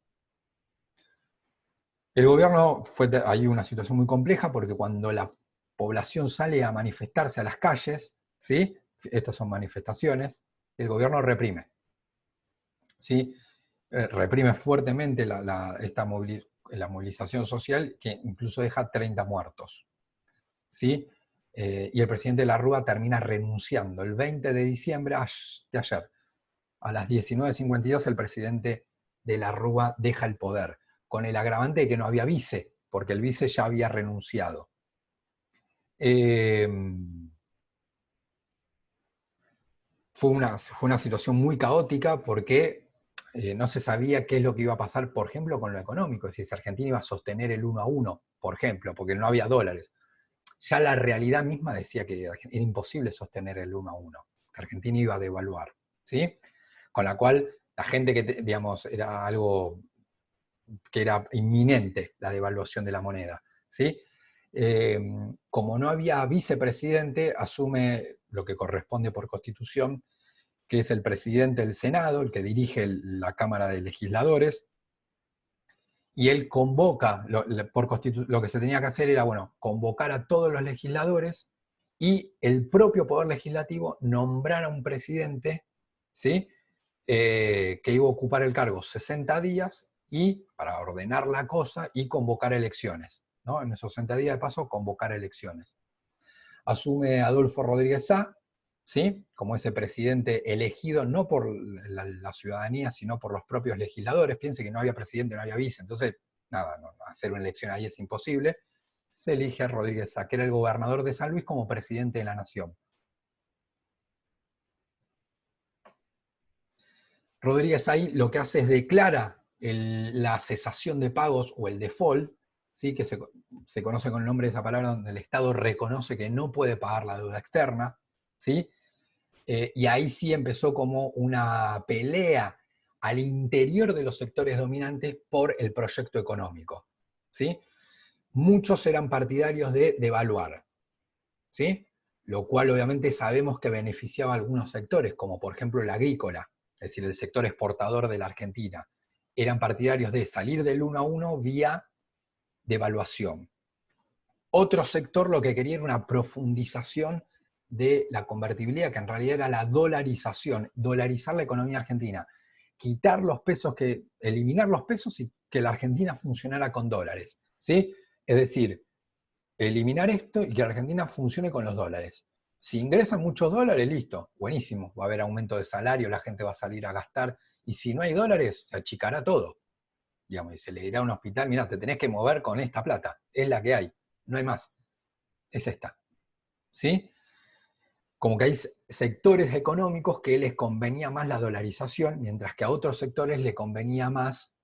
El gobierno fue ahí una situación muy compleja porque cuando la población sale a manifestarse a las calles, ¿sí? Estas son manifestaciones, el gobierno reprime, ¿sí? Reprime fuertemente la movilización social que incluso deja 30 muertos, ¿sí? Y el presidente de la Rúa termina renunciando. El 20 de diciembre de ayer, a las 19:52, el presidente de la Rúa deja el poder, con el agravante de que no había vice, porque el vice ya había renunciado. Fue una situación muy caótica porque no se sabía qué es lo que iba a pasar, por ejemplo, con lo económico, es decir, si Argentina iba a sostener el 1-1, por ejemplo, porque no había dólares. Ya la realidad misma decía que era imposible sostener el 1-1, que Argentina iba a devaluar, ¿sí? Con la cual la gente que, digamos, era algo que era inminente, la devaluación de la moneda, ¿sí? Como no había vicepresidente, asume lo que corresponde por Constitución, que es el presidente del Senado, el que dirige la Cámara de Legisladores, y él convoca, lo que se tenía que hacer era, bueno, convocar a todos los legisladores y el propio Poder Legislativo nombrar a un presidente, ¿sí? Que iba a ocupar el cargo 60 días y para ordenar la cosa y convocar elecciones, ¿no? En esos 60 días de paso, convocar elecciones. Asume Adolfo Rodríguez Sá, ¿sí? Como ese presidente elegido no por la ciudadanía, sino por los propios legisladores. Piense que no había presidente, no había vice, entonces, nada, no, hacer una elección ahí es imposible. Se elige a Rodríguez Sá, que era el gobernador de San Luis, como presidente de la nación. Rodríguez ahí lo que hace es declara la cesación de pagos o el default, ¿sí? Que se conoce con el nombre de esa palabra, donde el Estado reconoce que no puede pagar la deuda externa, ¿sí? Y ahí sí empezó como una pelea al interior de los sectores dominantes por el proyecto económico, ¿sí? Muchos eran partidarios de devaluar, ¿sí? Lo cual obviamente sabemos que beneficiaba a algunos sectores, como por ejemplo el agrícola, es decir, el sector exportador de la Argentina. Eran partidarios de salir del 1-1 vía devaluación. Otro sector lo que quería era una profundización de la convertibilidad, que en realidad era la dolarización, dolarizar la economía argentina, quitar los pesos, eliminar los pesos y que la Argentina funcionara con dólares, ¿sí? Es decir, eliminar esto y que la Argentina funcione con los dólares. Si ingresan muchos dólares, listo, buenísimo, va a haber aumento de salario, la gente va a salir a gastar, y si no hay dólares, se achicará todo. Digamos, y se le dirá a un hospital, mira, te tenés que mover con esta plata, es la que hay, no hay más, es esta. ¿Sí? Como que hay sectores económicos que les convenía más la dolarización, mientras que a otros sectores les convenía más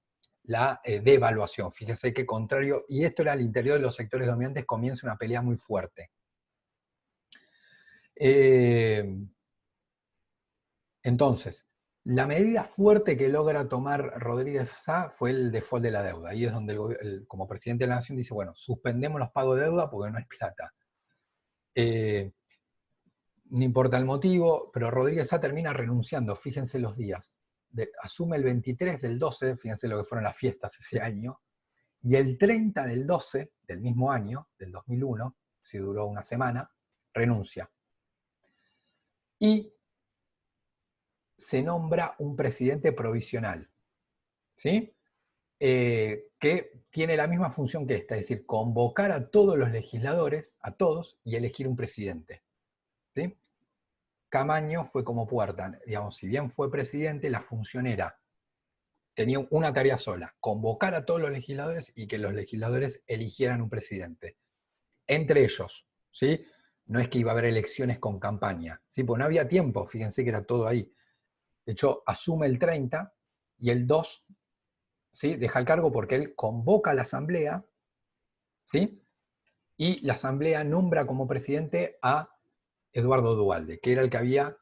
la devaluación. Fíjese qué contrario, y esto era al interior de los sectores dominantes, comienza una pelea muy fuerte. Entonces, la medida fuerte que logra tomar Rodríguez Sá fue el default de la deuda. Ahí es donde como presidente de la Nación dice, bueno, suspendemos los pagos de deuda porque no hay plata. No importa el motivo, pero Rodríguez Sá termina renunciando, fíjense los días. Asume el 23 del 12, fíjense lo que fueron las fiestas ese año, y el 30 del 12 del mismo año, del 2001, si duró una semana, renuncia. Y se nombra un presidente provisional, ¿sí? Que tiene la misma función que esta, es decir, convocar a todos los legisladores, a todos, y elegir un presidente, ¿sí? Camaño fue como puerta, digamos, si bien fue presidente, la función tenía una tarea sola, convocar a todos los legisladores y que los legisladores eligieran un presidente. Entre ellos, ¿sí? No es que iba a haber elecciones con campaña, ¿sí? Porque no había tiempo, fíjense que era todo ahí. De hecho, asume el 30 y el 2, ¿sí? Deja el cargo porque él convoca a la asamblea, ¿sí? Y la asamblea nombra como presidente a Eduardo Duhalde, que era el que había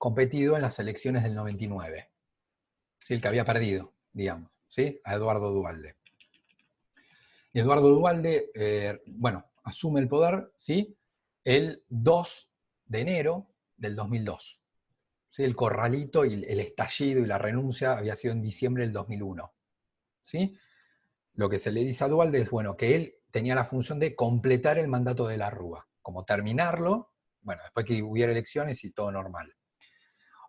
competido en las elecciones del 99. ¿Sí? El que había perdido, digamos, ¿sí? A Eduardo Duhalde. Y Eduardo Duhalde, bueno, asume el poder, ¿sí? El 2 de enero del 2002. ¿Sí? El corralito y el estallido y la renuncia había sido en diciembre del 2001. ¿Sí? Lo que se le dice a Duhalde es, bueno, que él tenía la función de completar el mandato de la Rúa, como terminarlo, bueno, después que hubiera elecciones y todo normal.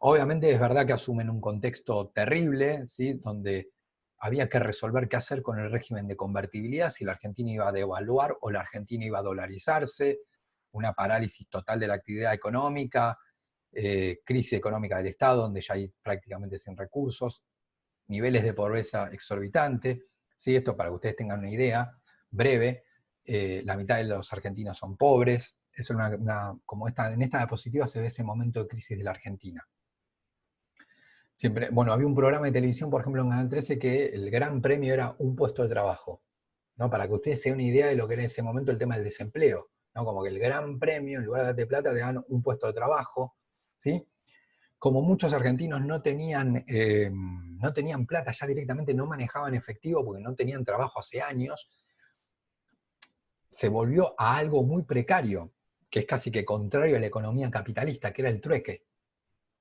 Obviamente es verdad que asumen un contexto terrible, ¿sí? Donde había que resolver qué hacer con el régimen de convertibilidad, si la Argentina iba a devaluar o la Argentina iba a dolarizarse, una parálisis total de la actividad económica, crisis económica del Estado, donde ya hay prácticamente sin recursos, niveles de pobreza exorbitante. ¿Sí? Esto para que ustedes tengan una idea breve, la mitad de los argentinos son pobres, es como en esta diapositiva se ve ese momento de crisis de la Argentina. Siempre, bueno, había un programa de televisión, por ejemplo, en Canal 13, que el gran premio era un puesto de trabajo, ¿no? Para que ustedes se den una idea de lo que era en ese momento el tema del desempleo, ¿no? Como que el gran premio, en lugar de darte plata, te dan un puesto de trabajo, ¿sí? Como muchos argentinos no tenían plata, ya directamente no manejaban efectivo porque no tenían trabajo hace años, se volvió a algo muy precario, que es casi que contrario a la economía capitalista, que era el trueque.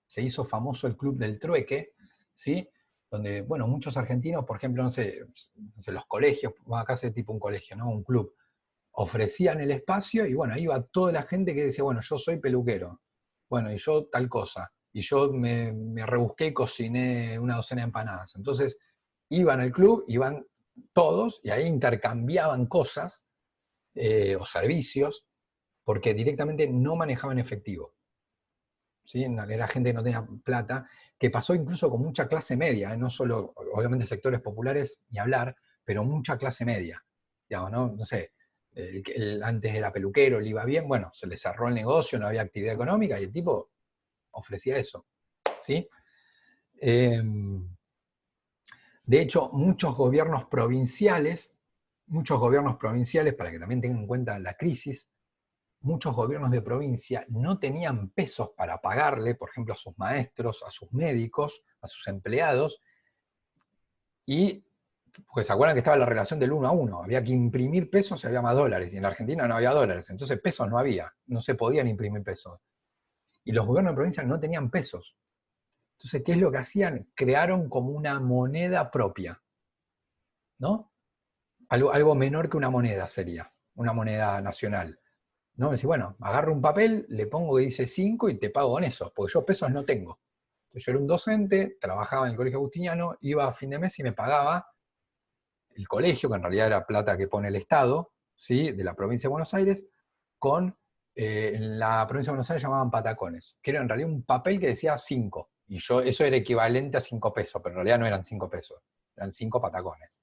Se hizo famoso el club del trueque, ¿sí? Donde, bueno, muchos argentinos, por ejemplo, no sé, los colegios, acá hace tipo un colegio, ¿no? Un club, ofrecían el espacio y bueno, ahí iba toda la gente que decía, bueno, yo soy peluquero, bueno, y yo tal cosa, y yo me rebusqué y cociné una docena de empanadas. Entonces, iban al club, iban todos, y ahí intercambiaban cosas o servicios, porque directamente no manejaban efectivo. ¿Sí? Era gente que no tenía plata, que pasó incluso con mucha clase media, no solo, obviamente, sectores populares, ni hablar, pero mucha clase media. Digamos, no sé, antes era peluquero, le iba bien, bueno, se le cerró el negocio, no había actividad económica, y el tipo ofrecía eso. ¿Sí? De hecho, muchos gobiernos provinciales, para que también tengan en cuenta la crisis, muchos gobiernos de provincia no tenían pesos para pagarle, por ejemplo, a sus maestros, a sus médicos, a sus empleados, y pues se acuerdan que estaba la relación del 1 a 1, había que imprimir pesos y había más dólares, y en la Argentina no había dólares, entonces pesos no había, no se podían imprimir pesos. Y los gobiernos de provincia no tenían pesos. Entonces, ¿qué es lo que hacían? Crearon como una moneda propia, ¿no? Algo menor que una moneda sería, una moneda nacional. ¿No? Me decís, bueno, agarro un papel, le pongo que dice 5 y te pago con eso, porque yo pesos no tengo. Entonces, yo era un docente, trabajaba en el Colegio Agustiniano, iba a fin de mes y me pagaba el colegio, que en realidad era plata que pone el Estado, ¿sí? De la provincia de Buenos Aires, con, en la provincia de Buenos Aires llamaban patacones, que era en realidad un papel que decía 5, y eso era equivalente a 5 pesos, pero en realidad no eran 5 pesos, eran 5 patacones.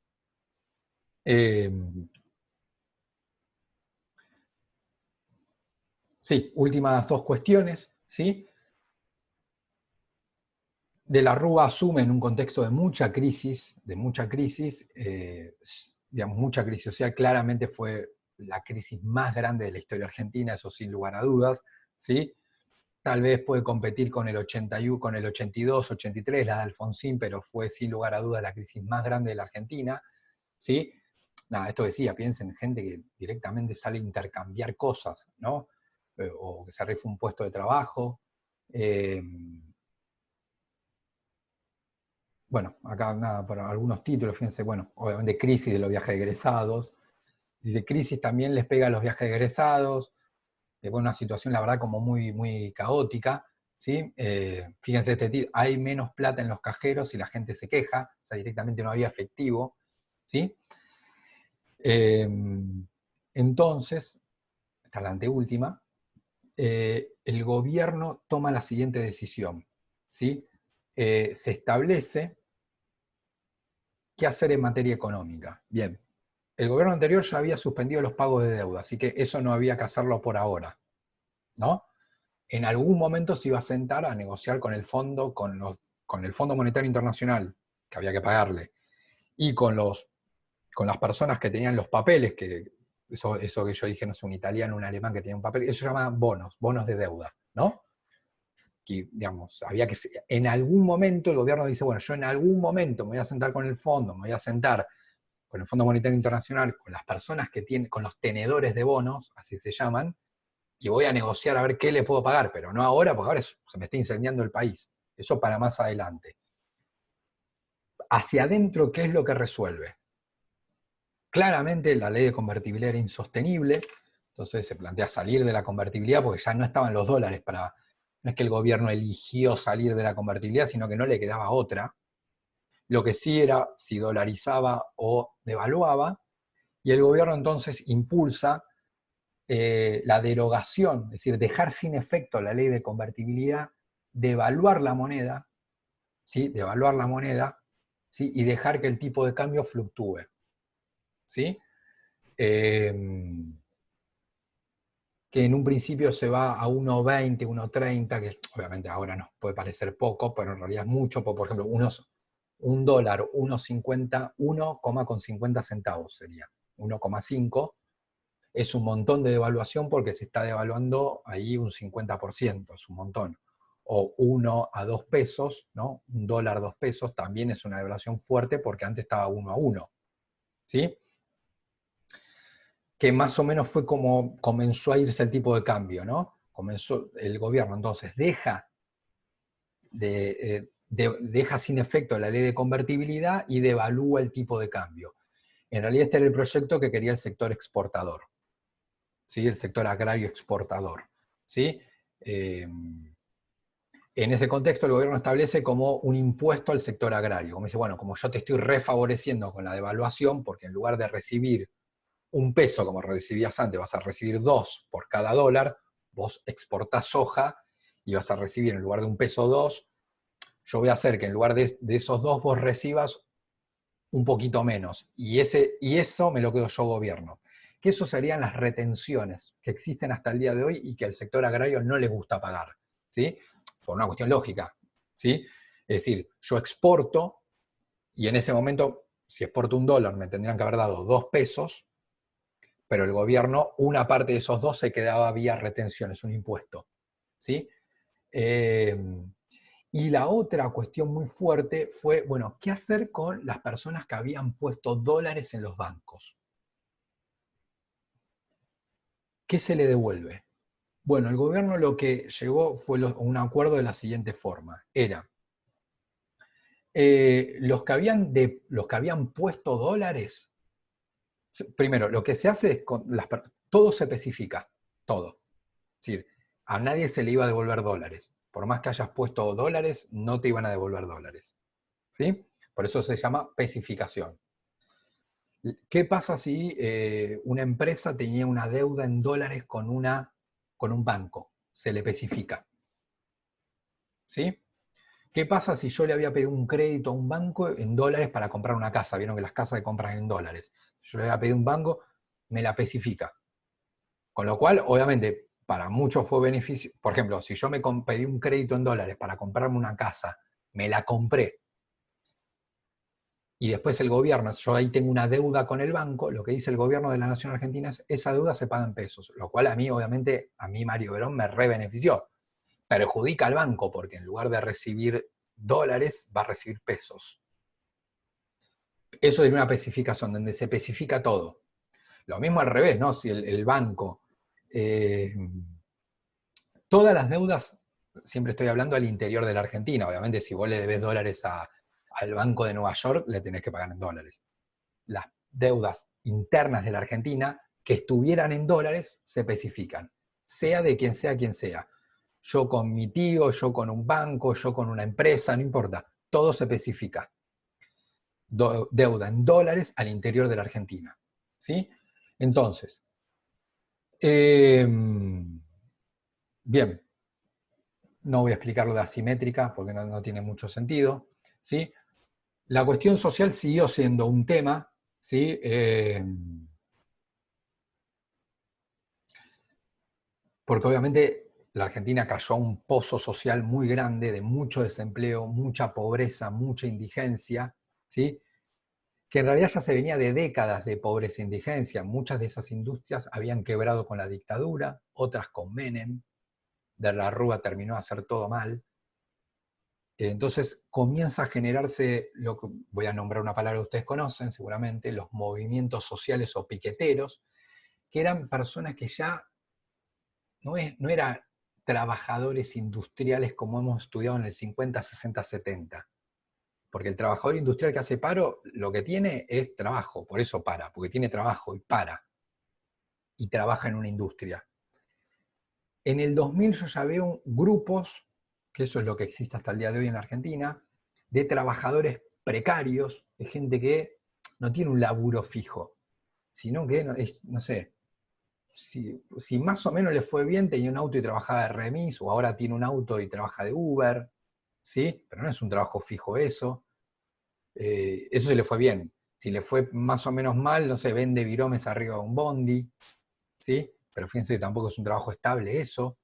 Sí, últimas dos cuestiones, ¿sí? De la Rúa asume en un contexto de mucha crisis, digamos, mucha crisis social, claramente fue la crisis más grande de la historia argentina, eso sin lugar a dudas, ¿sí? Tal vez puede competir con el 81, con el 82, 83, la de Alfonsín, pero fue sin lugar a dudas la crisis más grande de la Argentina, ¿sí? Nada, esto decía, piensen en gente que directamente sale a intercambiar cosas, ¿no? O que se rifa un puesto de trabajo. Bueno, acá nada, para algunos títulos, fíjense, bueno, obviamente crisis de los viajes egresados. Dice, crisis también les pega a los viajes egresados. Bueno, una situación, la verdad, como muy, muy caótica. ¿Sí? Fíjense este título, hay menos plata en los cajeros y la gente se queja, o sea, directamente no había efectivo. ¿Sí? Eh, entonces, esta es la anteúltima, el gobierno toma la siguiente decisión. ¿Sí? Se establece qué hacer en materia económica. Bien, el gobierno anterior ya había suspendido los pagos de deuda, así que eso no había que hacerlo por ahora, ¿no? En algún momento se iba a sentar a negociar con el fondo, con el Fondo Monetario Internacional, que había que pagarle, y con las personas que tenían los papeles, que eso que yo dije, no sé, un italiano, un alemán que tenía un papel, eso se llama bonos de deuda, ¿no? que, digamos, en algún momento el gobierno dice, bueno, yo en algún momento me voy a sentar con el fondo, me voy a sentar con el Fondo Monetario Internacional, con las personas que tienen, con los tenedores de bonos, así se llaman, y voy a negociar a ver qué le puedo pagar, pero no ahora, porque ahora se me está incendiando el país. Eso para más adelante. Hacia adentro, ¿qué es lo que resuelve? Claramente la ley de convertibilidad era insostenible, entonces se plantea salir de la convertibilidad porque ya no estaban los dólares para... No es que el gobierno eligió salir de la convertibilidad, sino que no le quedaba otra. Lo que sí era si dolarizaba o devaluaba, y el gobierno entonces impulsa la derogación, es decir, dejar sin efecto la ley de convertibilidad, devaluar la moneda, ¿sí? Devaluar la moneda, ¿sí? Y dejar que el tipo de cambio fluctúe, ¿sí? Que en un principio se va a 1,20, 1,30, que obviamente ahora nos puede parecer poco, pero en realidad es mucho, por ejemplo, un dólar, 1,50, 1,50 centavos sería, 1,5, es un montón de devaluación porque se está devaluando ahí un 50%, es un montón. O 1 a 2 pesos, ¿no? Un dólar, 2 pesos, también es una devaluación fuerte porque antes estaba 1 a 1, ¿sí? Que más o menos fue como comenzó a irse el tipo de cambio, ¿no? Comenzó el gobierno, entonces deja sin efecto la ley de convertibilidad y devalúa el tipo de cambio. En realidad este era el proyecto que quería el sector exportador, ¿sí? El sector agrario exportador, ¿sí? En ese contexto el gobierno establece como un impuesto al sector agrario. Como dice, bueno, como yo te estoy refavoreciendo con la devaluación, porque en lugar de recibir un peso como recibías antes, vas a recibir 2 por cada dólar, vos exportás soja y vas a recibir en lugar de un peso 2, yo voy a hacer que en lugar de esos 2 vos recibas un poquito menos. Y eso me lo quedo yo gobierno. Que eso serían las retenciones que existen hasta el día de hoy y que al sector agrario no le gusta pagar, ¿sí? Por una cuestión lógica, ¿sí? Es decir, yo exporto y en ese momento, si exporto un dólar, me tendrían que haber dado 2 pesos, pero el gobierno, una parte de esos 2 se quedaba vía retenciones, un impuesto, ¿sí? Y la otra cuestión muy fuerte fue, bueno, ¿qué hacer con las personas que habían puesto dólares en los bancos? ¿Qué se le devuelve? Bueno, el gobierno lo que llegó fue un acuerdo de la siguiente forma. Era, los que habían puesto dólares, primero, lo que se hace es, todo se especifica, todo. Es decir, a nadie se le iba a devolver dólares. Por más que hayas puesto dólares, no te iban a devolver dólares, ¿sí? Por eso se llama especificación. ¿Qué pasa si una empresa tenía una deuda en dólares con un banco? Se le especifica, ¿sí? ¿Qué pasa si yo le había pedido un crédito a un banco en dólares para comprar una casa? Vieron que las casas se compran en dólares. Yo le había pedido a un banco, me la especifica. Con lo cual, obviamente, para muchos fue beneficio. Por ejemplo, si yo me pedí un crédito en dólares para comprarme una casa, me la compré, y después el gobierno, yo ahí tengo una deuda con el banco, lo que dice el gobierno de la Nación Argentina es, esa deuda se paga en pesos, lo cual a mí, obviamente, a mí Mario Verón me re-benefició. Perjudica al banco, porque en lugar de recibir dólares, va a recibir pesos. Eso es una especificación, donde se especifica todo. Lo mismo al revés, ¿no? Si el banco... todas las deudas, siempre estoy hablando al interior de la Argentina, obviamente si vos le debes dólares al Banco de Nueva York, le tenés que pagar en dólares. Las deudas internas de la Argentina que estuvieran en dólares se especifican, sea de quien sea quien sea. Yo con mi tío, yo con un banco, yo con una empresa, no importa, todo se especifica. Deuda en dólares al interior de la Argentina, ¿sí? Entonces, bien, no voy a explicar lo de asimétrica porque no tiene mucho sentido, ¿sí? La cuestión social siguió siendo un tema, ¿sí? Porque obviamente la Argentina cayó a un pozo social muy grande de mucho desempleo, mucha pobreza, mucha indigencia, ¿sí? Que en realidad ya se venía de décadas de pobreza e indigencia. Muchas de esas industrias habían quebrado con la dictadura, otras con Menem, de la Rúa terminó de hacer todo mal. Entonces comienza a generarse, lo que voy a nombrar una palabra que ustedes conocen seguramente, los movimientos sociales o piqueteros, que eran personas que ya no eran trabajadores industriales como hemos estudiado en el 50, 60, 70. Porque el trabajador industrial que hace paro, lo que tiene es trabajo, por eso para, porque tiene trabajo y para, y trabaja en una industria. En el 2000 yo ya veo grupos, que eso es lo que existe hasta el día de hoy en la Argentina, de trabajadores precarios, de gente que no tiene un laburo fijo, sino que es, no sé, si más o menos le fue bien, tenía un auto y trabajaba de remis, o ahora tiene un auto y trabaja de Uber, ¿sí? Pero no es un trabajo fijo eso. Eso se le fue bien. Si le fue más o menos mal, no sé, vende viromes arriba de un bondi, ¿sí? Pero fíjense que tampoco es un trabajo estable eso.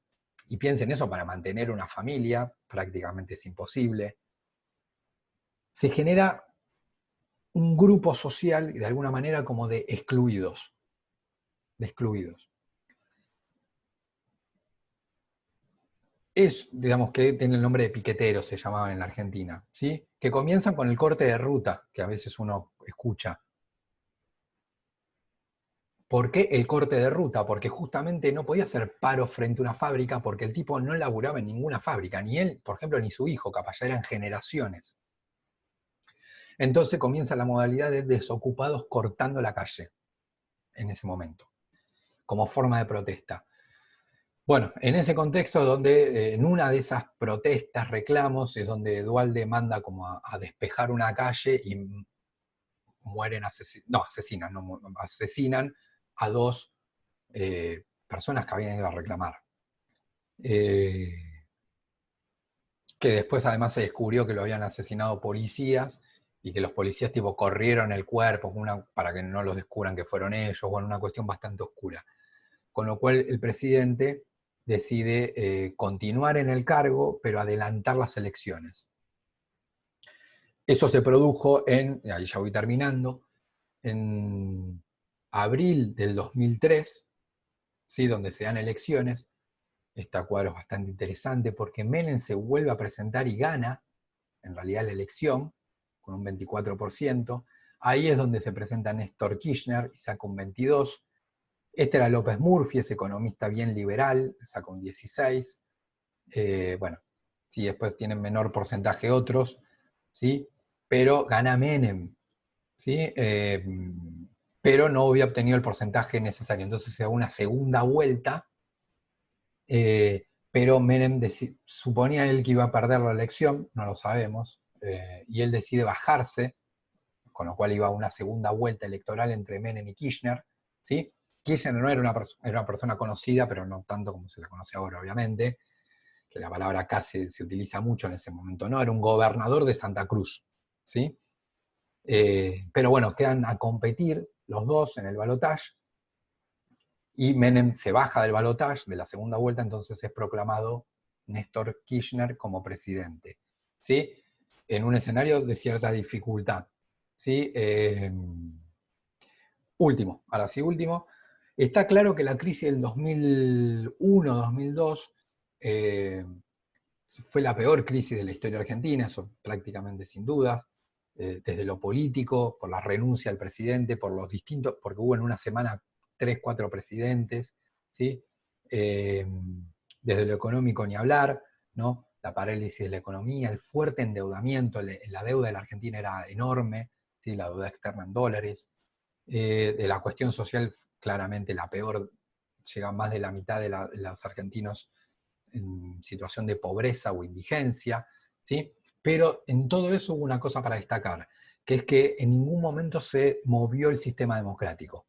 Y piensen eso, para mantener una familia, prácticamente es imposible. Se genera un grupo social, de alguna manera, como de excluidos. De excluidos. Es, digamos, que tiene el nombre de piqueteros, se llamaban en la Argentina, ¿sí? Que comienzan con el corte de ruta, que a veces uno escucha. ¿Por qué el corte de ruta? Porque justamente no podía hacer paro frente a una fábrica porque el tipo no laburaba en ninguna fábrica, ni él, por ejemplo, ni su hijo, capaz ya eran generaciones. Entonces comienza la modalidad de desocupados cortando la calle en ese momento, como forma de protesta. Bueno, en ese contexto donde en una de esas protestas, reclamos, es donde Duhalde manda como a despejar una calle y mueren, asesinan a dos personas que habían ido a reclamar. Que después además se descubrió que lo habían asesinado policías y que los policías tipo corrieron el cuerpo para que no los descubran que fueron ellos, bueno, una cuestión bastante oscura. Con lo cual el presidente decide continuar en el cargo, pero adelantar las elecciones. Eso se produjo ahí ya voy terminando, en abril del 2003, ¿sí? Donde se dan elecciones. Este cuadro es bastante interesante porque Menem se vuelve a presentar y gana, en realidad, la elección, con un 24%. Ahí es donde se presenta Néstor Kirchner y saca un 22%. Este era López Murphy, ese economista bien liberal, saca un 16%. Bueno, sí, después tienen menor porcentaje otros, ¿sí? Pero gana Menem, ¿sí? Pero no había obtenido el porcentaje necesario. Entonces se da una segunda vuelta, pero Menem suponía él que iba a perder la elección, no lo sabemos, y él decide bajarse, con lo cual iba a una segunda vuelta electoral entre Menem y Kirchner, ¿sí? Kirchner no era una persona conocida, pero no tanto como se la conoce ahora, obviamente, que la palabra acá se utiliza mucho en ese momento, ¿no? Era un gobernador de Santa Cruz, ¿sí? Pero bueno, quedan a competir los dos en el balotaje, y Menem se baja del balotaje de la segunda vuelta, entonces es proclamado Néstor Kirchner como presidente, ¿sí? En un escenario de cierta dificultad, ¿sí? Ahora sí, último. Está claro que la crisis del 2001-2002 fue la peor crisis de la historia argentina, eso prácticamente sin dudas, desde lo político, por la renuncia al presidente, por los distintos, porque hubo en una semana 3, 4 presidentes, ¿sí? Desde lo económico ni hablar, ¿no? La parálisis de la economía, el fuerte endeudamiento, la deuda de la Argentina era enorme, ¿sí? La deuda externa en dólares. De la cuestión social, claramente la peor, llega más de la mitad de los argentinos en situación de pobreza o indigencia, ¿sí? Pero en todo eso hubo una cosa para destacar, que es que en ningún momento se movió el sistema democrático.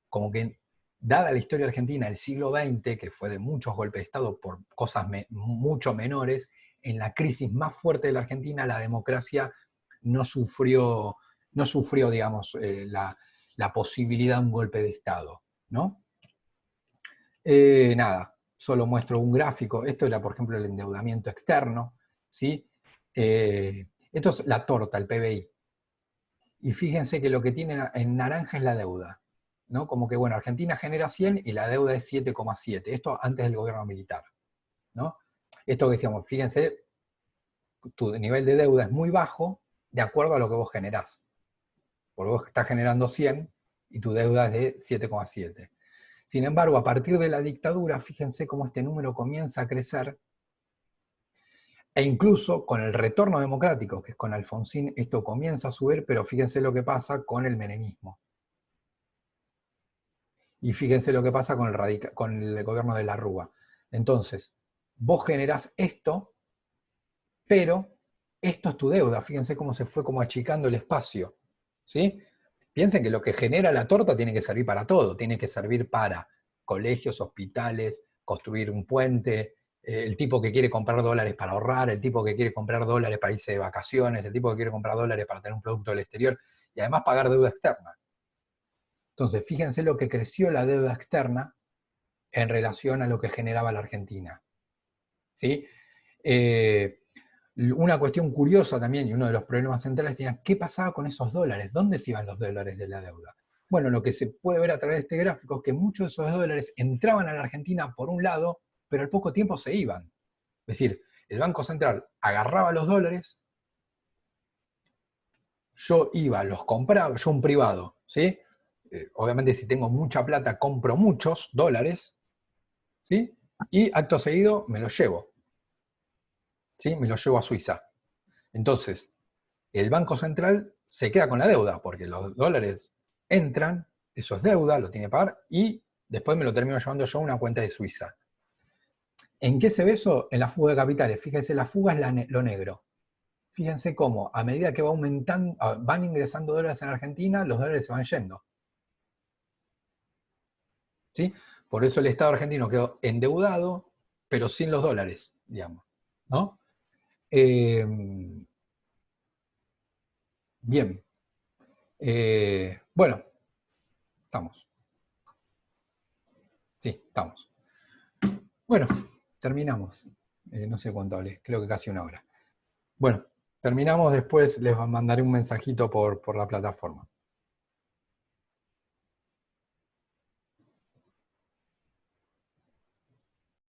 Como que, dada la historia argentina del siglo XX, que fue de muchos golpes de Estado por cosas mucho menores, en la crisis más fuerte de la Argentina la democracia no sufrió, digamos, la posibilidad de un golpe de Estado, ¿no? Nada, solo muestro un gráfico. Esto era, por ejemplo, el endeudamiento externo, ¿sí? Esto es la torta, el PBI. Y fíjense que lo que tiene en naranja es la deuda, ¿no? Como que, bueno, Argentina genera 100 y la deuda es 7,7. Esto antes del gobierno militar. ¿no? Esto que decíamos, fíjense, tu nivel de deuda es muy bajo de acuerdo a lo que vos generás. Porque vos estás generando 100 y tu deuda es de 7,7. Sin embargo, a partir de la dictadura, fíjense cómo este número comienza a crecer, e incluso con el retorno democrático, que es con Alfonsín, esto comienza a subir, pero fíjense lo que pasa con el menemismo. Y fíjense lo que pasa con el gobierno de la Rúa. Entonces, vos generás esto, pero esto es tu deuda. Fíjense cómo se fue como achicando el espacio, ¿sí? Piensen que lo que genera la torta tiene que servir para todo. Tiene que servir para colegios, hospitales, construir un puente, el tipo que quiere comprar dólares para ahorrar, el tipo que quiere comprar dólares para irse de vacaciones, el tipo que quiere comprar dólares para tener un producto del exterior y además pagar deuda externa. Entonces, fíjense lo que creció la deuda externa en relación a lo que generaba la Argentina, ¿sí? Una cuestión curiosa también, y uno de los problemas centrales, era qué pasaba con esos dólares, dónde se iban los dólares de la deuda. Bueno, lo que se puede ver a través de este gráfico es que muchos de esos dólares entraban a la Argentina por un lado, pero al poco tiempo se iban. Es decir, el Banco Central agarraba los dólares, yo iba, los compraba, yo un privado, ¿sí? Obviamente si tengo mucha plata compro muchos dólares, ¿sí? Y acto seguido me los llevo, ¿sí? Me los llevo a Suiza. Entonces, el Banco Central se queda con la deuda, porque los dólares entran, eso es deuda, lo tiene que pagar, y después me lo termino llevando yo a una cuenta de Suiza. ¿En qué se ve eso? En la fuga de capitales. Fíjense, la fuga es lo negro. Fíjense cómo, a medida que va aumentando, van ingresando dólares en Argentina, los dólares se van yendo. ¿Sí? Por eso el Estado argentino quedó endeudado, pero sin los dólares, digamos, ¿no? Bien. Bueno, estamos. Sí, estamos. Bueno, terminamos. No sé cuánto hablé, creo que casi una hora. Bueno, terminamos, después les mandaré un mensajito por la plataforma.